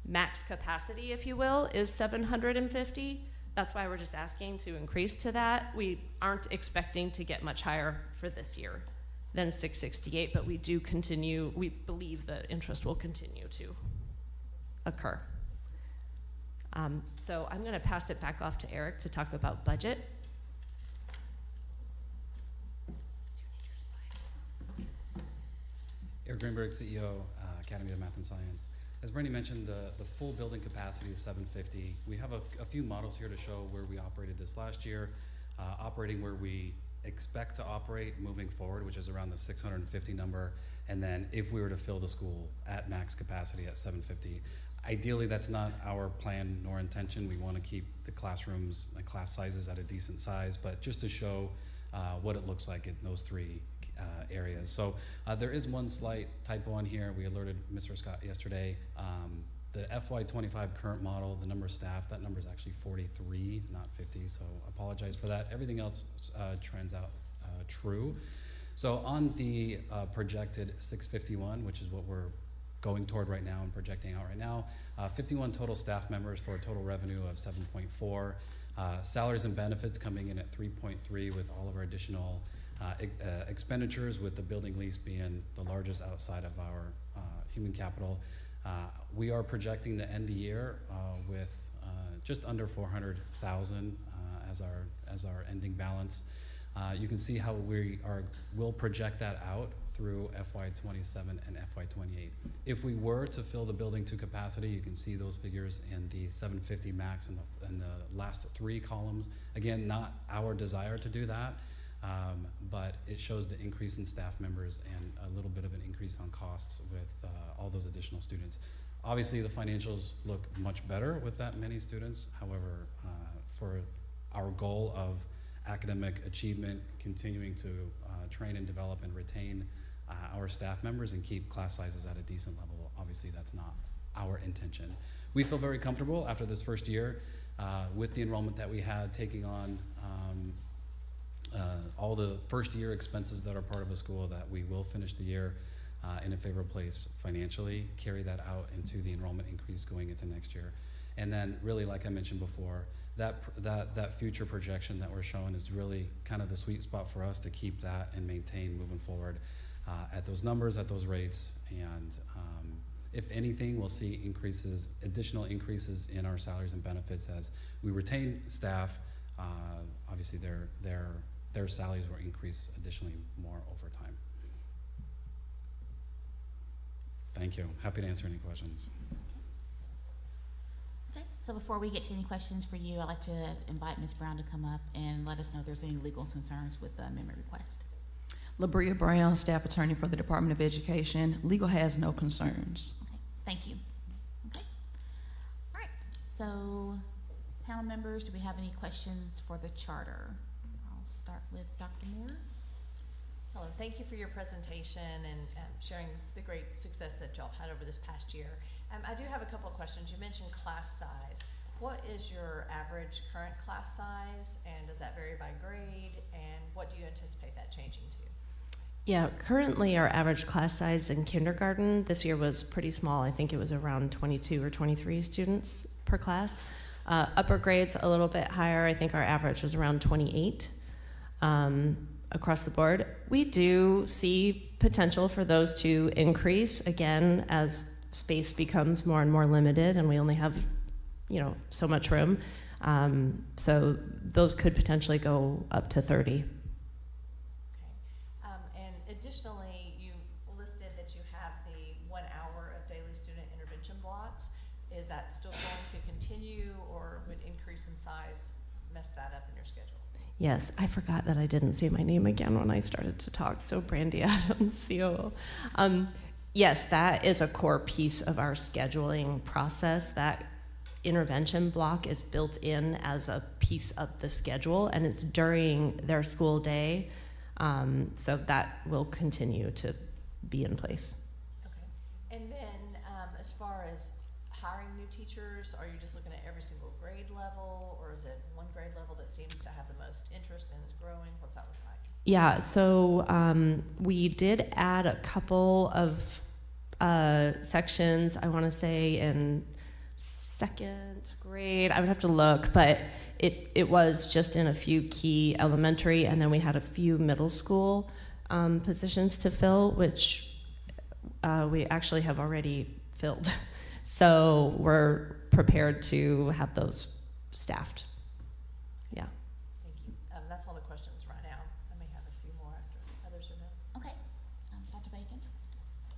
max capacity, if you will, is 750. That's why we're just asking to increase to that. We aren't expecting to get much higher for this year than 668, but we believe that interest will continue to occur. So I'm gonna pass it back off to Eric to talk about budget. Eric Greenberg, CEO, Academy of Math and Science. As Brandy mentioned, the full building capacity is 750. We have a few models here to show where we operated this last year, operating where we expect to operate moving forward, which is around the 650 number, and then if we were to fill the school at max capacity at 750. Ideally, that's not our plan nor intention. We want to keep the classrooms and class sizes at a decent size, but just to show what it looks like in those three areas. So there is one slight typo on here. We alerted Mr. Scott yesterday. The FY25 current model, the number of staff, that number is actually 43, not 50, so apologize for that. Everything else trends out true. So on the projected 651, which is what we're going toward right now and projecting out right now, 51 total staff members for a total revenue of 7.4. Salaries and benefits coming in at 3.3 with all of our additional expenditures, with the building lease being the largest outside of our human capital. We are projecting to end the year with just under 400,000 as our ending balance. You can see how we'll project that out through FY27 and FY28. If we were to fill the building to capacity, you can see those figures in the 750 max in the last three columns. Again, not our desire to do that, but it shows the increase in staff members and a little bit of an increase on costs with all those additional students. Obviously, the financials look much better with that many students. However, for our goal of academic achievement, continuing to train and develop and retain our staff members and keep class sizes at a decent level, obviously that's not our intention. We feel very comfortable after this first year with the enrollment that we had, taking on all the first year expenses that are part of a school, that we will finish the year in a favorable place financially, carry that out into the enrollment increase going into next year. And then really, like I mentioned before, that future projection that we're showing is really kind of the sweet spot for us to keep that and maintain moving forward at those numbers, at those rates. And if anything, we'll see additional increases in our salaries and benefits as we retain staff. Obviously, their salaries will increase additionally more over time. Thank you. Happy to answer any questions. Okay, so before we get to any questions for you, I'd like to invite Ms. Brown to come up and let us know if there's any legal concerns with the amendment request. Labria Brown, staff attorney for the Department of Education. Legal has no concerns. Okay, thank you. Okay, all right, so panel members, do we have any questions for the charter? I'll start with Dr. Moore. Hello, thank you for your presentation and sharing the great success that y'all had over this past year. I do have a couple of questions. You mentioned class size. What is your average current class size, and does that vary by grade, and what do you anticipate that changing to? Yeah, currently our average class size in kindergarten this year was pretty small. I think it was around 22 or 23 students per class. Upper grades a little bit higher. I think our average was around 28 across the board. We do see potential for those to increase again as space becomes more and more limited and we only have, so much room. So those could potentially go up to 30. And additionally, you listed going to continue, or would increase in size mess that up in your schedule? Yes, I forgot that I didn't say my name again when I started to talk. So Brandy Adams, COO. Yes, that is a core piece of our scheduling process. That intervention block is built in as a piece of the schedule, and it's during their school day. So that will continue to be in place. Okay. And then as far as hiring new teachers, are you just looking at every single grade level, or is it one grade level that seems to have the most interest and is growing? What's that look like? Yeah, so we did add a couple of sections, I want to say in second grade. I would have to look, but it was just in a few key elementary, and then we had a few middle school positions to fill, which we actually have already filled. So we're prepared to have those staffed. Yeah. Thank you. That's all the questions right now. I may have a few more after others are done. Okay, Dr. Bacon?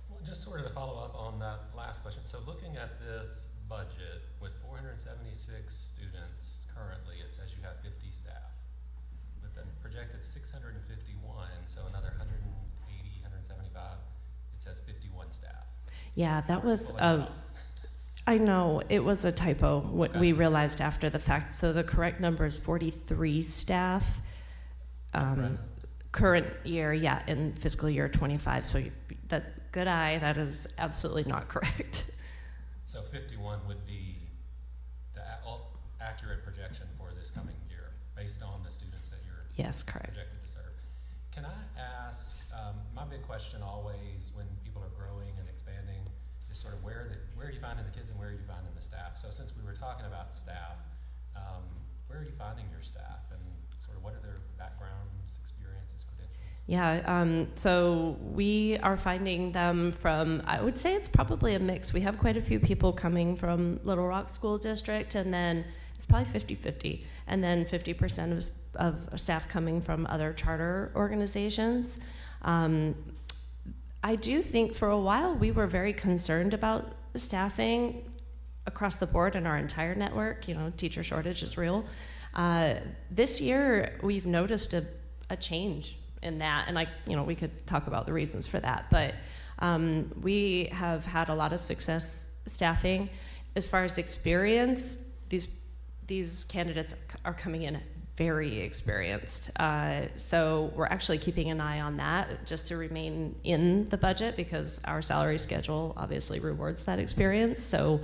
Well, just sort of to follow up on that last question. So looking at this budget with 476 students currently, it says you have 50 staff. With the projected 651, so another 180, 175, it says 51 staff. Yeah, that was Pulling it off. I know, it was a typo, what Okay. we realized after the fact. So the correct number is 43 staff. Present. Current year, yeah, in fiscal year 25. So that, good eye, that is absolutely not correct. So 51 would be the accurate projection for this coming year, based on the students that you're Yes, correct. projected to serve. Can I ask, my big question always when people are growing and expanding is sort of where are you finding the kids and where are you finding the staff? So since we were talking about staff, where are you finding your staff, and sort of what are their backgrounds, experiences, credentials? Yeah, so we are finding them from, I would say it's probably a mix. We have quite a few people coming from Little Rock School District, and then it's probably 50-50, and then 50% of staff coming from other charter organizations. I do think for a while we were very concerned about staffing across the board in our entire network. You know, teacher shortage is real. This year we've noticed a change in that, and we could talk about the reasons for that, but we have had a lot of success staffing. As far as experience, these candidates are coming in very experienced. So we're actually keeping an eye on that just to remain in the budget, because our salary schedule obviously rewards that experience. So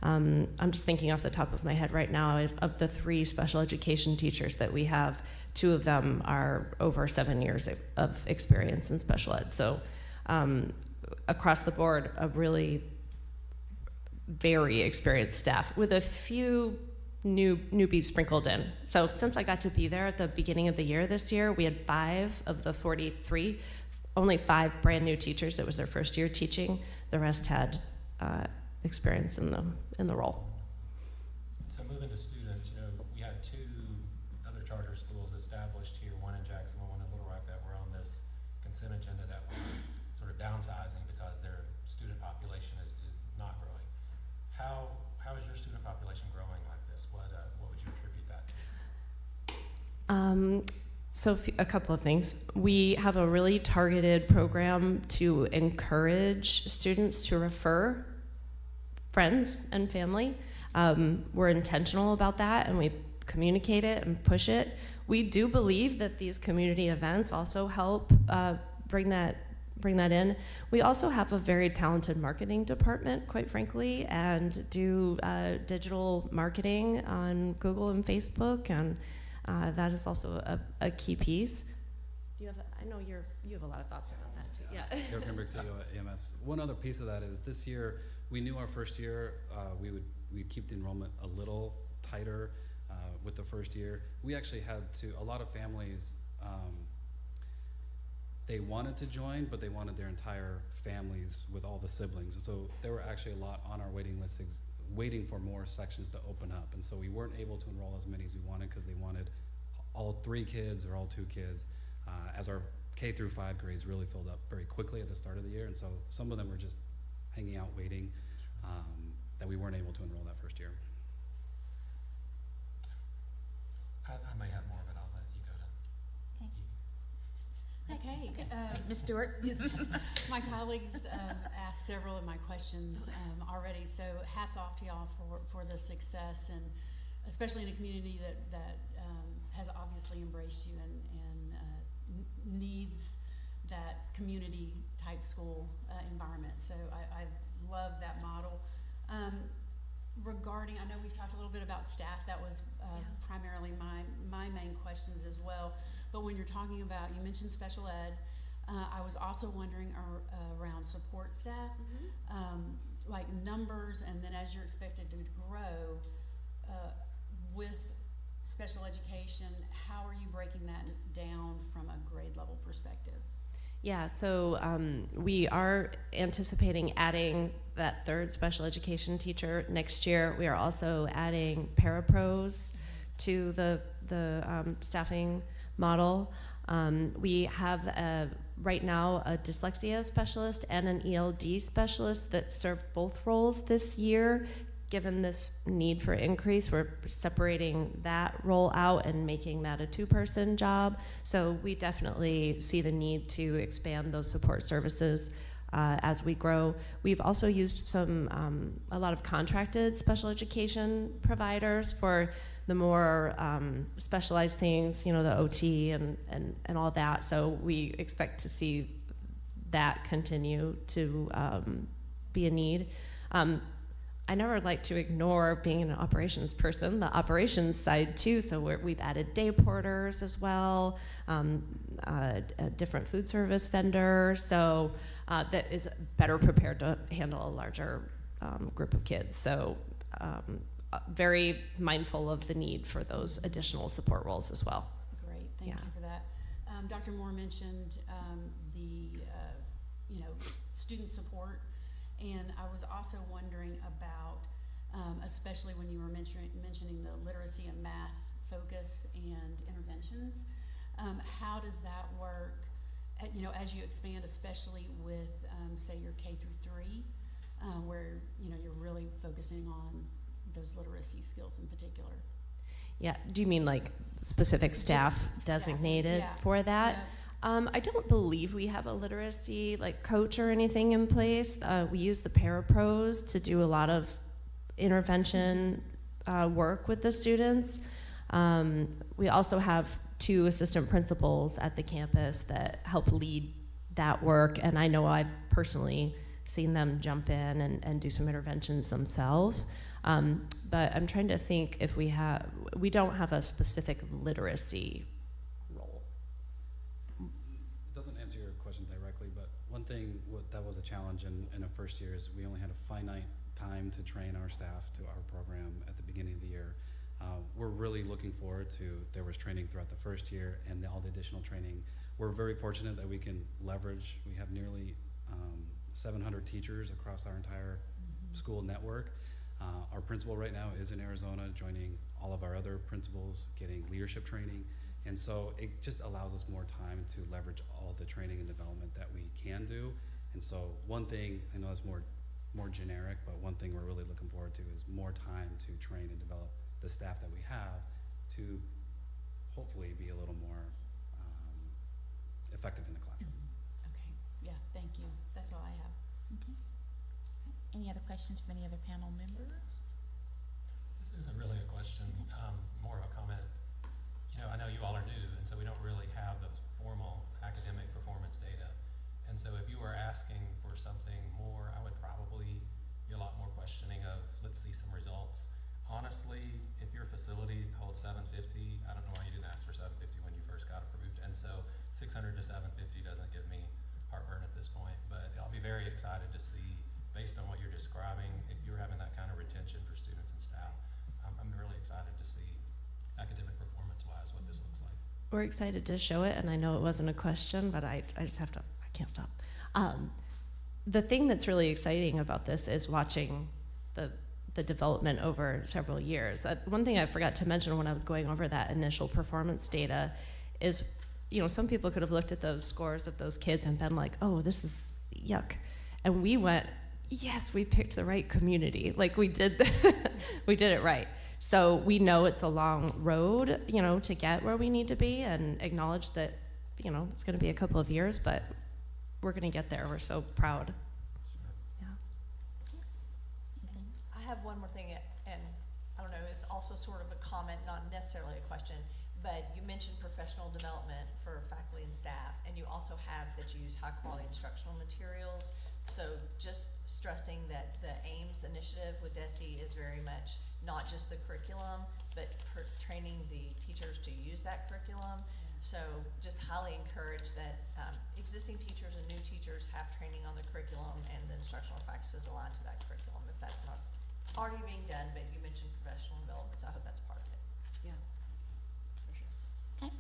I'm just thinking off the top of my head right now, of the 3 special education teachers that we have, 2 of them are over 7 years of experience in special ed. So across the board, a really very experienced staff with a few newbies sprinkled in. So since I got to be there at the beginning of the year this year, we had 5 of the 43, only 5 brand new teachers. It was their first year teaching. The rest had experience in the role. So moving to students, we had 2 other charter schools established here, one in Jacksonville, one in Little Rock, that were on this consent agenda that were sort of downsizing because their student population is not growing. How is your student population growing like this? What would you attribute that to? So a couple of things. We have a really targeted program to encourage students to refer friends and family. We're intentional about that, and we communicate it and push it. We do believe that these community events also help bring that in. We also have a very talented marketing department, quite frankly, and do digital marketing on Google and Facebook, and that is also a key piece. I know you have a lot of thoughts about that too. Yeah. Eric Grimberg, CEO at AMS. One other piece of that is this year, we knew our first year we'd keep the enrollment a little tighter with the first year. We actually had a lot of families, they wanted to join, but they wanted their entire families with all the siblings. And so there were actually a lot on our waiting list waiting for more sections to open up. And so we weren't able to enroll as many as we wanted because they wanted all 3 kids or all 2 kids, as our K through 5 grades really filled up very quickly at the start of the year. And so some of them were just hanging out waiting, that we weren't able to enroll that first year. Ms. Stewart? My colleagues asked several of my questions already, so hats off to y'all for the success, and especially in a community that has obviously embraced you and needs that community type school environment. So I love that model. Regarding, I know we've talked a little bit about staff. That was primarily my main questions as well. But when you're talking about, you mentioned special ed, I was also wondering around support staff, like numbers, and then as you're expected to grow with special education, how are you breaking that down from a grade level perspective? Yeah, so we are anticipating adding that third special education teacher next year. We are also adding parapros to the staffing model. We have right now a dyslexia specialist and an ELD specialist that serve both roles this year. Given this need for increase, we're separating that role out and making that a two-person job. So we definitely see the need to expand those support services as we grow. We've also used a lot of contracted special education providers for the more specialized things, the OT and all that. So we expect to see that continue to be a need. I never like to ignore being an operations person, the operations side too. So we've added day porters as well, a different food service vendor. So that is better prepared to handle a larger group of kids. So very mindful of the need for those additional support roles as well. Great, thank you for that. Dr. Moore mentioned the student support. And I was also wondering about, especially when you were mentioning the literacy and math focus and interventions, how does that work, as you expand, especially with, say, your K through 3, where, you're really focusing on those literacy skills in particular? Yeah, do you mean like specific staff designated for that? Yeah. I don't believe we have a literacy coach or anything in place. We use the parapros to do a lot of intervention work with the students. We also have 2 assistant principals at the campus that help lead that work, and I know I've personally seen them jump in and do some interventions themselves. But I'm trying to think if we don't have a specific literacy role. Doesn't answer your question directly, but one thing that was a challenge in a first year is we only had a finite time to train our staff to our program at the beginning of the year. We're really looking forward to, there was training throughout the first year and all the additional training. We're very fortunate that we can leverage, we have nearly 700 teachers across our entire school network. Our principal right now is in Arizona, joining all of our other principals, getting leadership training. And so it just allows us more time to leverage all the training and development that we can do. And so one thing, I know that's more generic, but one thing we're really looking forward to is more time to train and develop the staff that we have to hopefully be a little more effective in the classroom. Okay, yeah, thank you. That's all I have. Okay. Any other questions from any other panel members? This isn't really a question, more of a comment. I know you all are new, and so we don't really have the formal academic performance data. And so if you were asking for something more, I would probably be a lot more questioning of, let's see some results. Honestly, if your facility holds 750, I don't know why you didn't ask for 750 when you first got approved. And so 600 to 750 doesn't give me heartburn at this point, but I'll be very excited to see, based on what you're describing, if you're having that kind of retention for students and staff. I'm really excited to see academic performance-wise what this looks like. We're excited to show it, and I know it wasn't a question, but I just have to, I can't stop. The thing that's really exciting about this is watching the development over several years. One thing I forgot to mention when I was going over that initial performance data is, some people could have looked at those scores of those kids and been like, oh, this is yuck. And we went, yes, we picked the right community. We did it right. So we know it's a long road, to get where we need to be, and acknowledge that, it's going to be a couple of years, but we're going to get there. We're so proud. Yeah. I have one more thing, and I don't know, it's also sort of a comment, not necessarily a question, but you mentioned professional development for faculty and staff, and you also have that you use high-quality instructional materials. So just stressing that the AIMS initiative with DESE is very much not just the curriculum, but training the teachers to use that curriculum. So just highly encourage that existing teachers and new teachers have training on the curriculum and the instructional practices aligned to that curriculum, if that's not already being done, but you mentioned professional development, so I hope that's part of it. Yeah, for sure. Okay.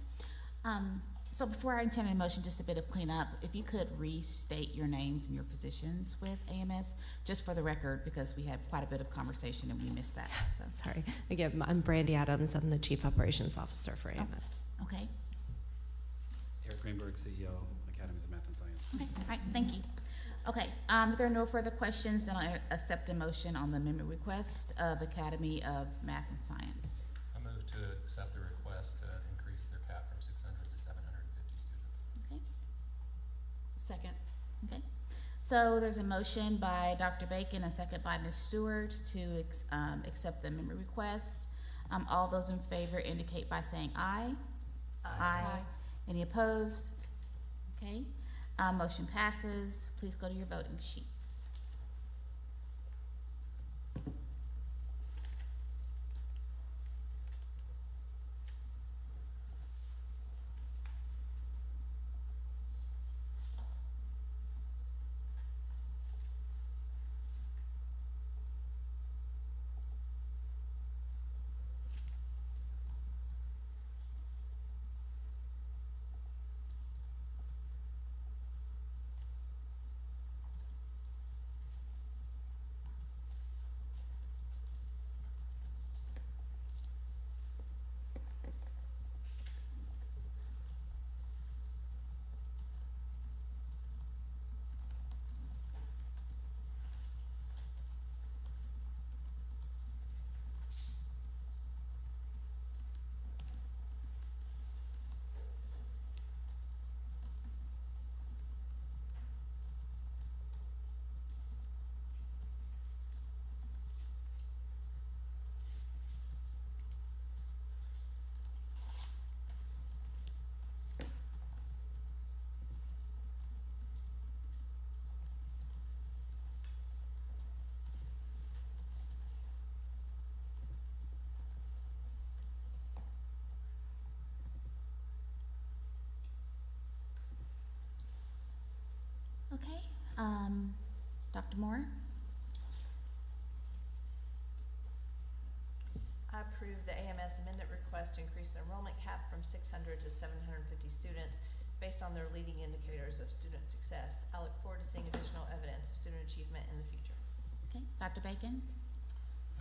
So before I intend a motion, just a bit of cleanup, if you could restate your names and your positions with AMS, just for the record, because we had quite a bit of conversation and we missed that, so. Sorry. Again, I'm Brandy Adams. I'm the Chief Operations Officer for AMS. Okay, Eric Greenberg, CEO, Academies of Math and Science. okay, all right, thank you. Okay, if there are no further questions, then I accept a motion on the amendment request of Academy of Math and Science. I move to accept the request to increase their cap from 600 to 750 students. Okay, Second. okay. So there's a motion by Dr. Bacon, a second by Ms. Stewart to accept the amendment request. All those in favor indicate by saying aye. Aye. Any opposed? Okay, motion passes. Please go to your voting sheets. Okay, Dr. Moore? I approve the AMS amendment request to increase the enrollment cap from 600 to 750 students based on their leading indicators of student success. I look forward to seeing additional evidence of student achievement in the future. Okay, Dr. Bacon?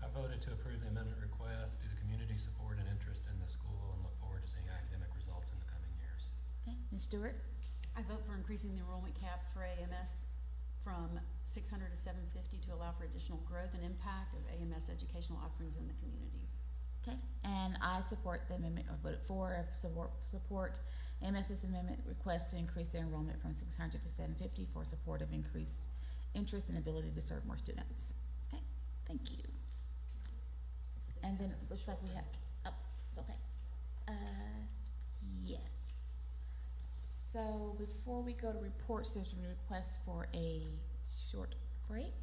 I voted to approve the amendment request due to community support and interest in the school and look forward to seeing academic results in the coming years. Okay, Ms. Stewart? I vote for increasing the enrollment cap for AMS from 600 to 750 to allow for additional growth and impact of AMS educational offerings in the community. Okay, and I support the amendment, or voted for, support AMS's amendment request to increase their enrollment from 600 to 750 for support of increased interest and ability to serve more students. Okay, thank you. And then it looks like we have, oh, it's okay. Yes. So before we go to reports, there's been a request for a short break.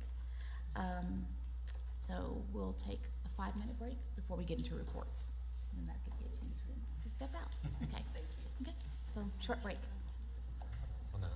So we'll take a 5-minute break before we get into reports. And that could be a chance to step out. Okay. Thank you. Okay, so short break. Well, no.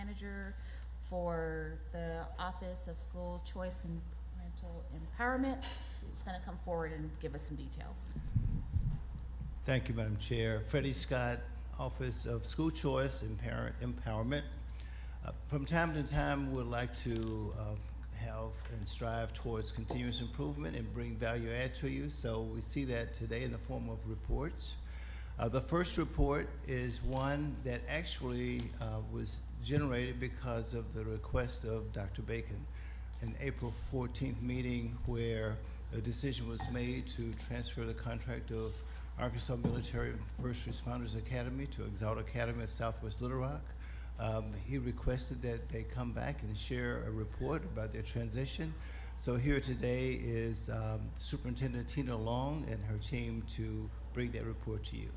Manager for the Office of School Choice and Parental Empowerment. He's going to come forward and give us some details. Thank you, Madam Chair. Freddie Scott, Office of School Choice and Parent Empowerment. From time to time, we'd like to have and strive towards continuous improvement and bring value add to you. So we see that today in the form of reports. The first report is one that actually was generated because of the request of Dr. Bacon, an April 14th meeting where a decision was made to transfer the contract of Arkansas Military First Responders Academy to Exalt Academy at Southwest Little Rock. He requested that they come back and share a report about their transition. So here today is Superintendent Tina Long and her team to bring that report to you.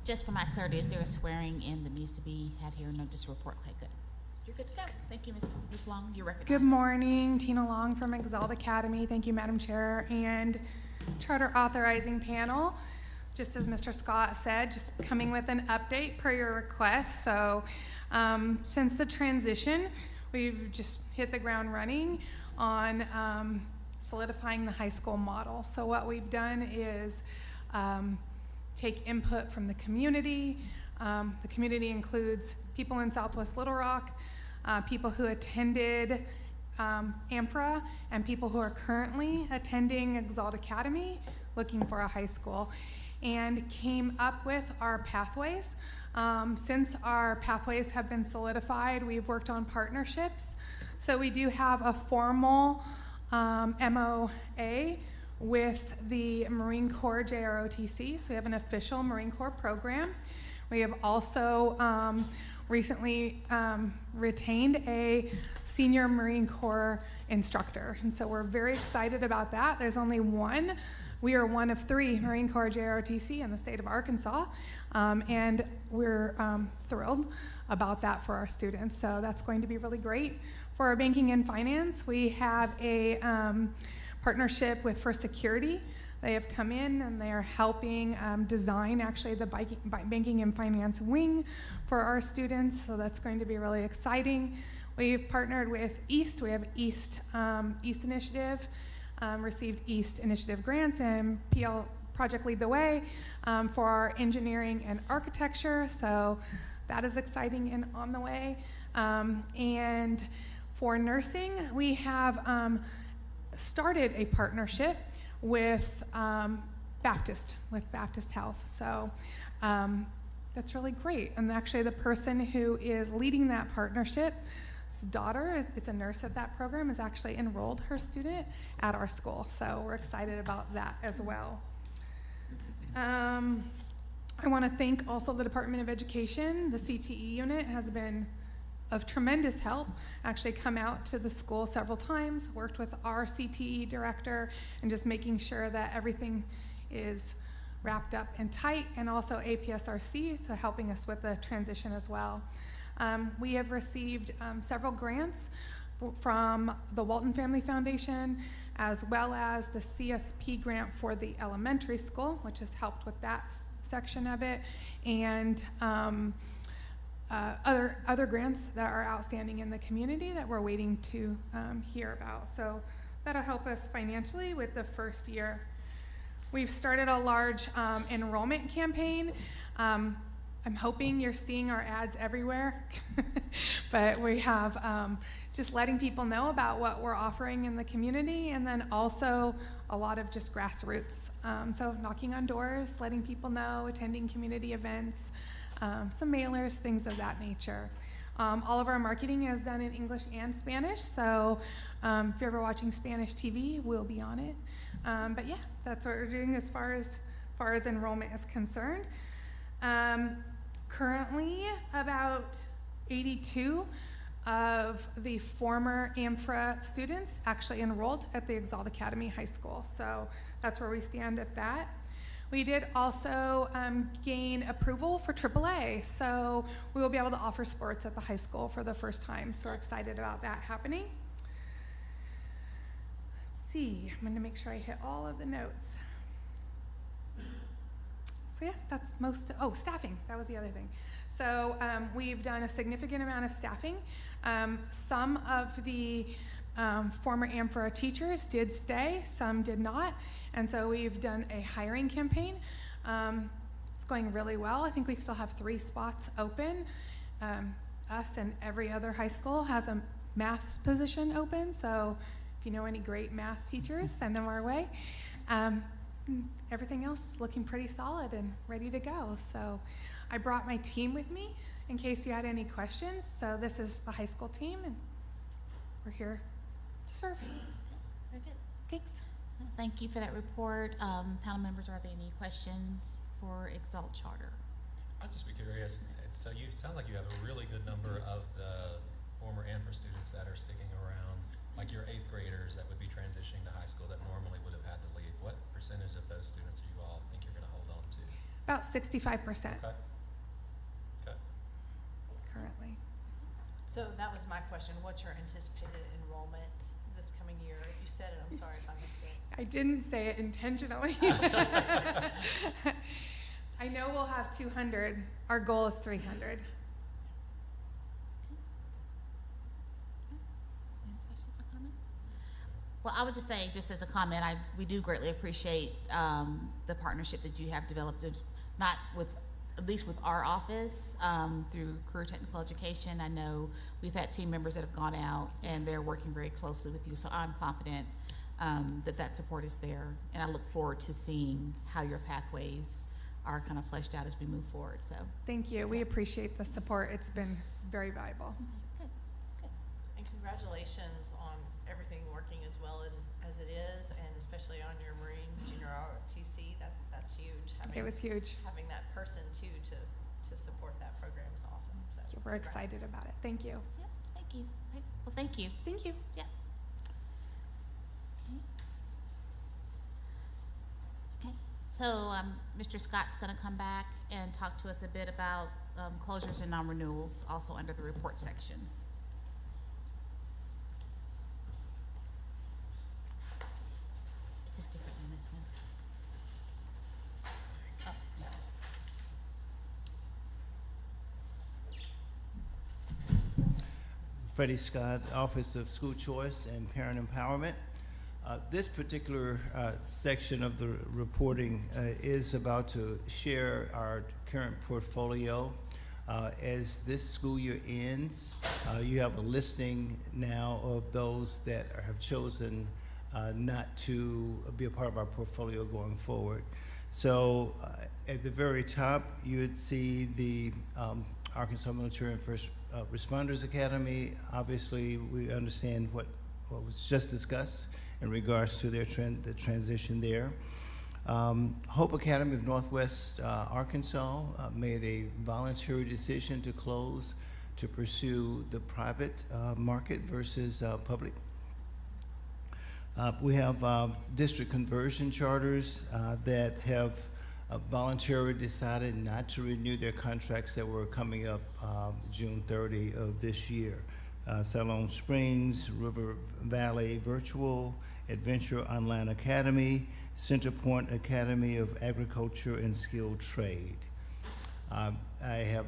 Just for my clarity, is there a swearing in that needs to be had here? No, just report. Okay, good. You're good to go. Thank you, Ms. Long. You're recognized. Good morning, Tina Long from Exalt Academy. Thank you, Madam Chair and Charter Authorizing Panel. Just as Mr. Scott said, just coming with an update per your request. So since the transition, we've just hit the ground running on solidifying the high school model. So what we've done is take input from the community. The community includes people in Southwest Little Rock, people who attended AMFRA, and people who are currently attending Exalt Academy looking for a high school, and came up with our pathways. Since our pathways have been solidified, we've worked on partnerships. So we do have a formal MOA with the Marine Corps JROTC, so we have an official Marine Corps program. We have also recently retained a senior Marine Corps instructor, and so we're very excited about that. There's only one. We are one of 3 Marine Corps JROTC in the state of Arkansas, and we're thrilled about that for our students, so that's going to be really great. For our banking and finance, we have a partnership with First Security. They have come in and they are helping design actually the banking and finance wing for our students, so that's going to be really exciting. We've partnered with East. We have East Initiative, received East Initiative grants, and PL Project Lead the Way for our engineering and architecture, so that is exciting and on the way. And for nursing, we have started a partnership with Baptist Health. So that's really great. And actually the person who is leading that partnership's daughter, it's a nurse at that program, has actually enrolled her student at our school. So we're excited about that as well. I want to thank also the Department of Education. The CTE unit has been of tremendous help, actually come out to the school several times, worked with our CTE director, and just making sure that everything is wrapped up and tight, and also APSRC to helping us with the transition as well. We have received several grants from the Walton Family Foundation, as well as the CSP grant for the elementary school, which has helped with that section of it, and other grants that are outstanding in the community that we're waiting to hear about. So that'll help us financially with the first year. We've started a large enrollment campaign. I'm hoping you're seeing our ads everywhere, but we have just letting people know about what we're offering in the community, and then also a lot of just grassroots. So knocking on doors, letting people know, attending community events, some mailers, things of that nature. All of our marketing is done in English and Spanish, so if you're ever watching Spanish TV, we'll be on it. But yeah, that's what we're doing as far as enrollment is concerned. Currently, about 82 of the former AMFRA students actually enrolled at the Exalt Academy High School, so that's where we stand at that. We did also gain approval for AAA, so we will be able to offer sports at the high school for the first time, so we're excited about that happening. Let's see, I'm gonna make sure I hit all of the notes. So yeah, that's most, oh, staffing, that was the other thing. So we've done a significant amount of staffing. Some of the former AMFRA teachers did stay, some did not. And so we've done a hiring campaign. It's going really well. I think we still have 3 spots open. Us and every other high school has a math position open. So if you know any great math teachers, send them our way. Everything else is looking pretty solid and ready to go. So I brought my team with me in case you had any questions. So this is the high school team, and we're here to serve. Very good. Thanks. Thank you for that report. Panel members, are there any questions for Exalt Charter? I'd just be curious, so you sound like you have a really good number of the former AMFRA students that are sticking around, like your 8th graders that would be transitioning to high school that normally would have had to leave. What percentage of those students do you all think you're gonna hold on to? About 65% Okay. Okay. currently. So that was my question. What's your anticipated enrollment this coming year? If you said it, I'm sorry if I missed it. I didn't say it intentionally. I know we'll have 200. Our goal is 300. Any questions or comments? Well, I would just say, just as a comment, we do greatly appreciate the partnership that you have developed, not with, at least with our office, through Career Technical Education. I know we've had team members that have gone out and they're working very closely with you, so I'm confident that support is there, and I look forward to seeing how your pathways are kind of fleshed out as we move forward. So Thank you. We appreciate the support. It's been very valuable. good, good. And congratulations on everything working as well as it is, and especially on your Marine Junior ROTC. That's huge. It was huge. Having that person too to support that program is awesome. So We're excited about it. Thank you. Yep, thank you. Right. Well, thank you. Thank you. Yep. Okay. So Mr. Scott's going to come back and talk to us a bit about closures and non-renewals, also under the report section. Is this different than this one? Oh, no. Freddie Scott, Office of School Choice and Parent Empowerment. This particular section of the reporting is about to share our current portfolio. As this school year ends, you have a listing now of those that have chosen not to be a part of our portfolio going forward. So at the very top, you would see the Arkansas Military and First Responders Academy. Obviously, we understand what was just discussed in regards to their the transition there. Hope Academy of Northwest Arkansas made a voluntary decision to close to pursue the private market versus public. We have district conversion charters that have voluntarily decided not to renew their contracts that were coming up June 30 of this year. Salone Springs, River Valley Virtual, Adventure Online Academy, Centerpoint Academy of Agriculture and Skilled Trade. I have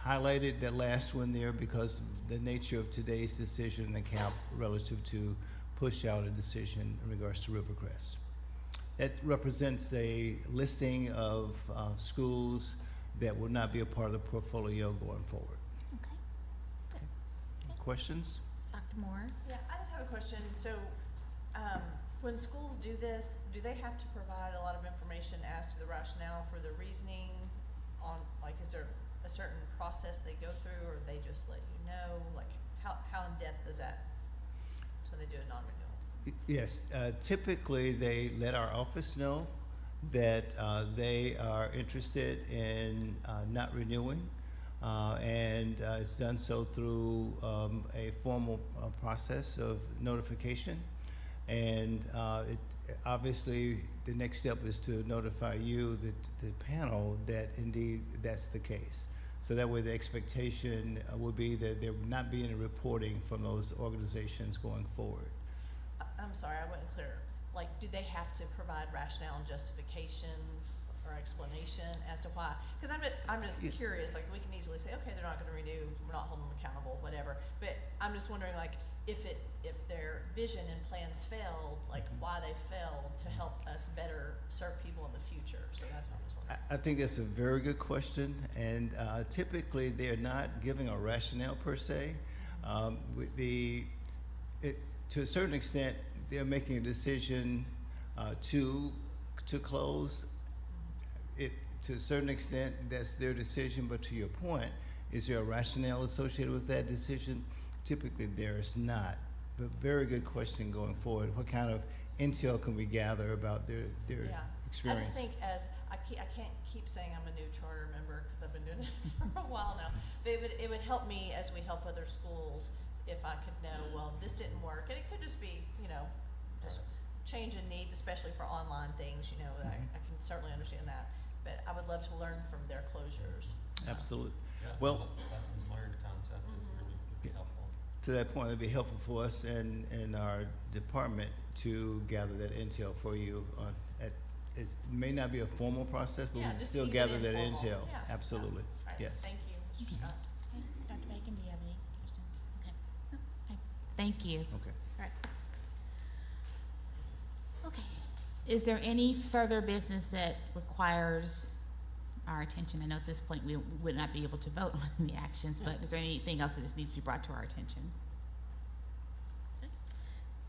highlighted that last one there because of the nature of today's decision in the CAP relative to push out a decision in regards to Rivercrest. That represents a listing of schools that will not be a part of the portfolio going forward. Okay. Good. Questions? Dr. Moore? Yeah, I just have a question. So when schools do this, do they have to provide a lot of information as to the rationale for the reasoning on, like, is there a certain process they go through, or they just let you know? Like, how in depth is that when they do a non-renewal? Yes, typically they let our office know that they are interested in not renewing, and it's done so through a formal process of notification. And obviously the next step is to notify you, the panel, that indeed that's the case. So that way the expectation would be that there would not be any reporting from those organizations going forward. I'm sorry, I wasn't clear. Like, do they have to provide rationale and justification, or explanation as to why. Because I'm just curious, like, we can easily say, okay, they're not gonna renew, we're not holding them accountable, whatever. But I'm just wondering, like, if their vision and plans failed, like, why they failed to help us better serve people in the future. So that's what I'm just wondering. I think that's a very good question, and typically they're not giving a rationale per se. To a certain extent, they're making a decision to close. To a certain extent, that's their decision, but to your point, is there a rationale associated with that decision? Typically, there is not. But very good question going forward. What kind of intel can we gather about their experience? I just think I can't keep saying I'm a new charter member because I've been doing it for a while now. But it would help me as we help other schools if I could know, well, this didn't work. And it could just be, just change in needs, especially for online things, I can certainly understand that. But I would love to learn from their closures. Absolutely. Yeah, Well, lessons learned concept is really helpful. to that point, it'd be helpful for us and our department to gather that intel for you. It may not be a formal process, but we Yeah, can just still even gather that informal. intel. Yeah. Absolutely. All right. Yes. Thank you, Mr. Scott. Okay. Dr. Bacon, do you have any questions? Okay. No? Okay. Thank you. Okay. All right. Okay. Is there any further business that requires our attention? I know at this point we would not be able to vote on the actions, but is there anything else that just needs to be brought to our attention? Okay.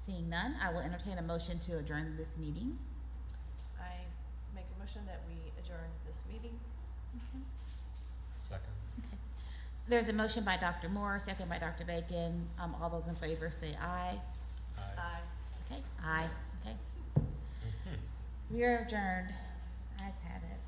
Seeing none, I will entertain a motion to adjourn this meeting. I make a motion that we adjourn this meeting. Second. Okay. There's a motion by Dr. Moore, second by Dr. Bacon. All those in favor say aye. Aye. Okay, aye. Okay. We are adjourned. Ayes have it.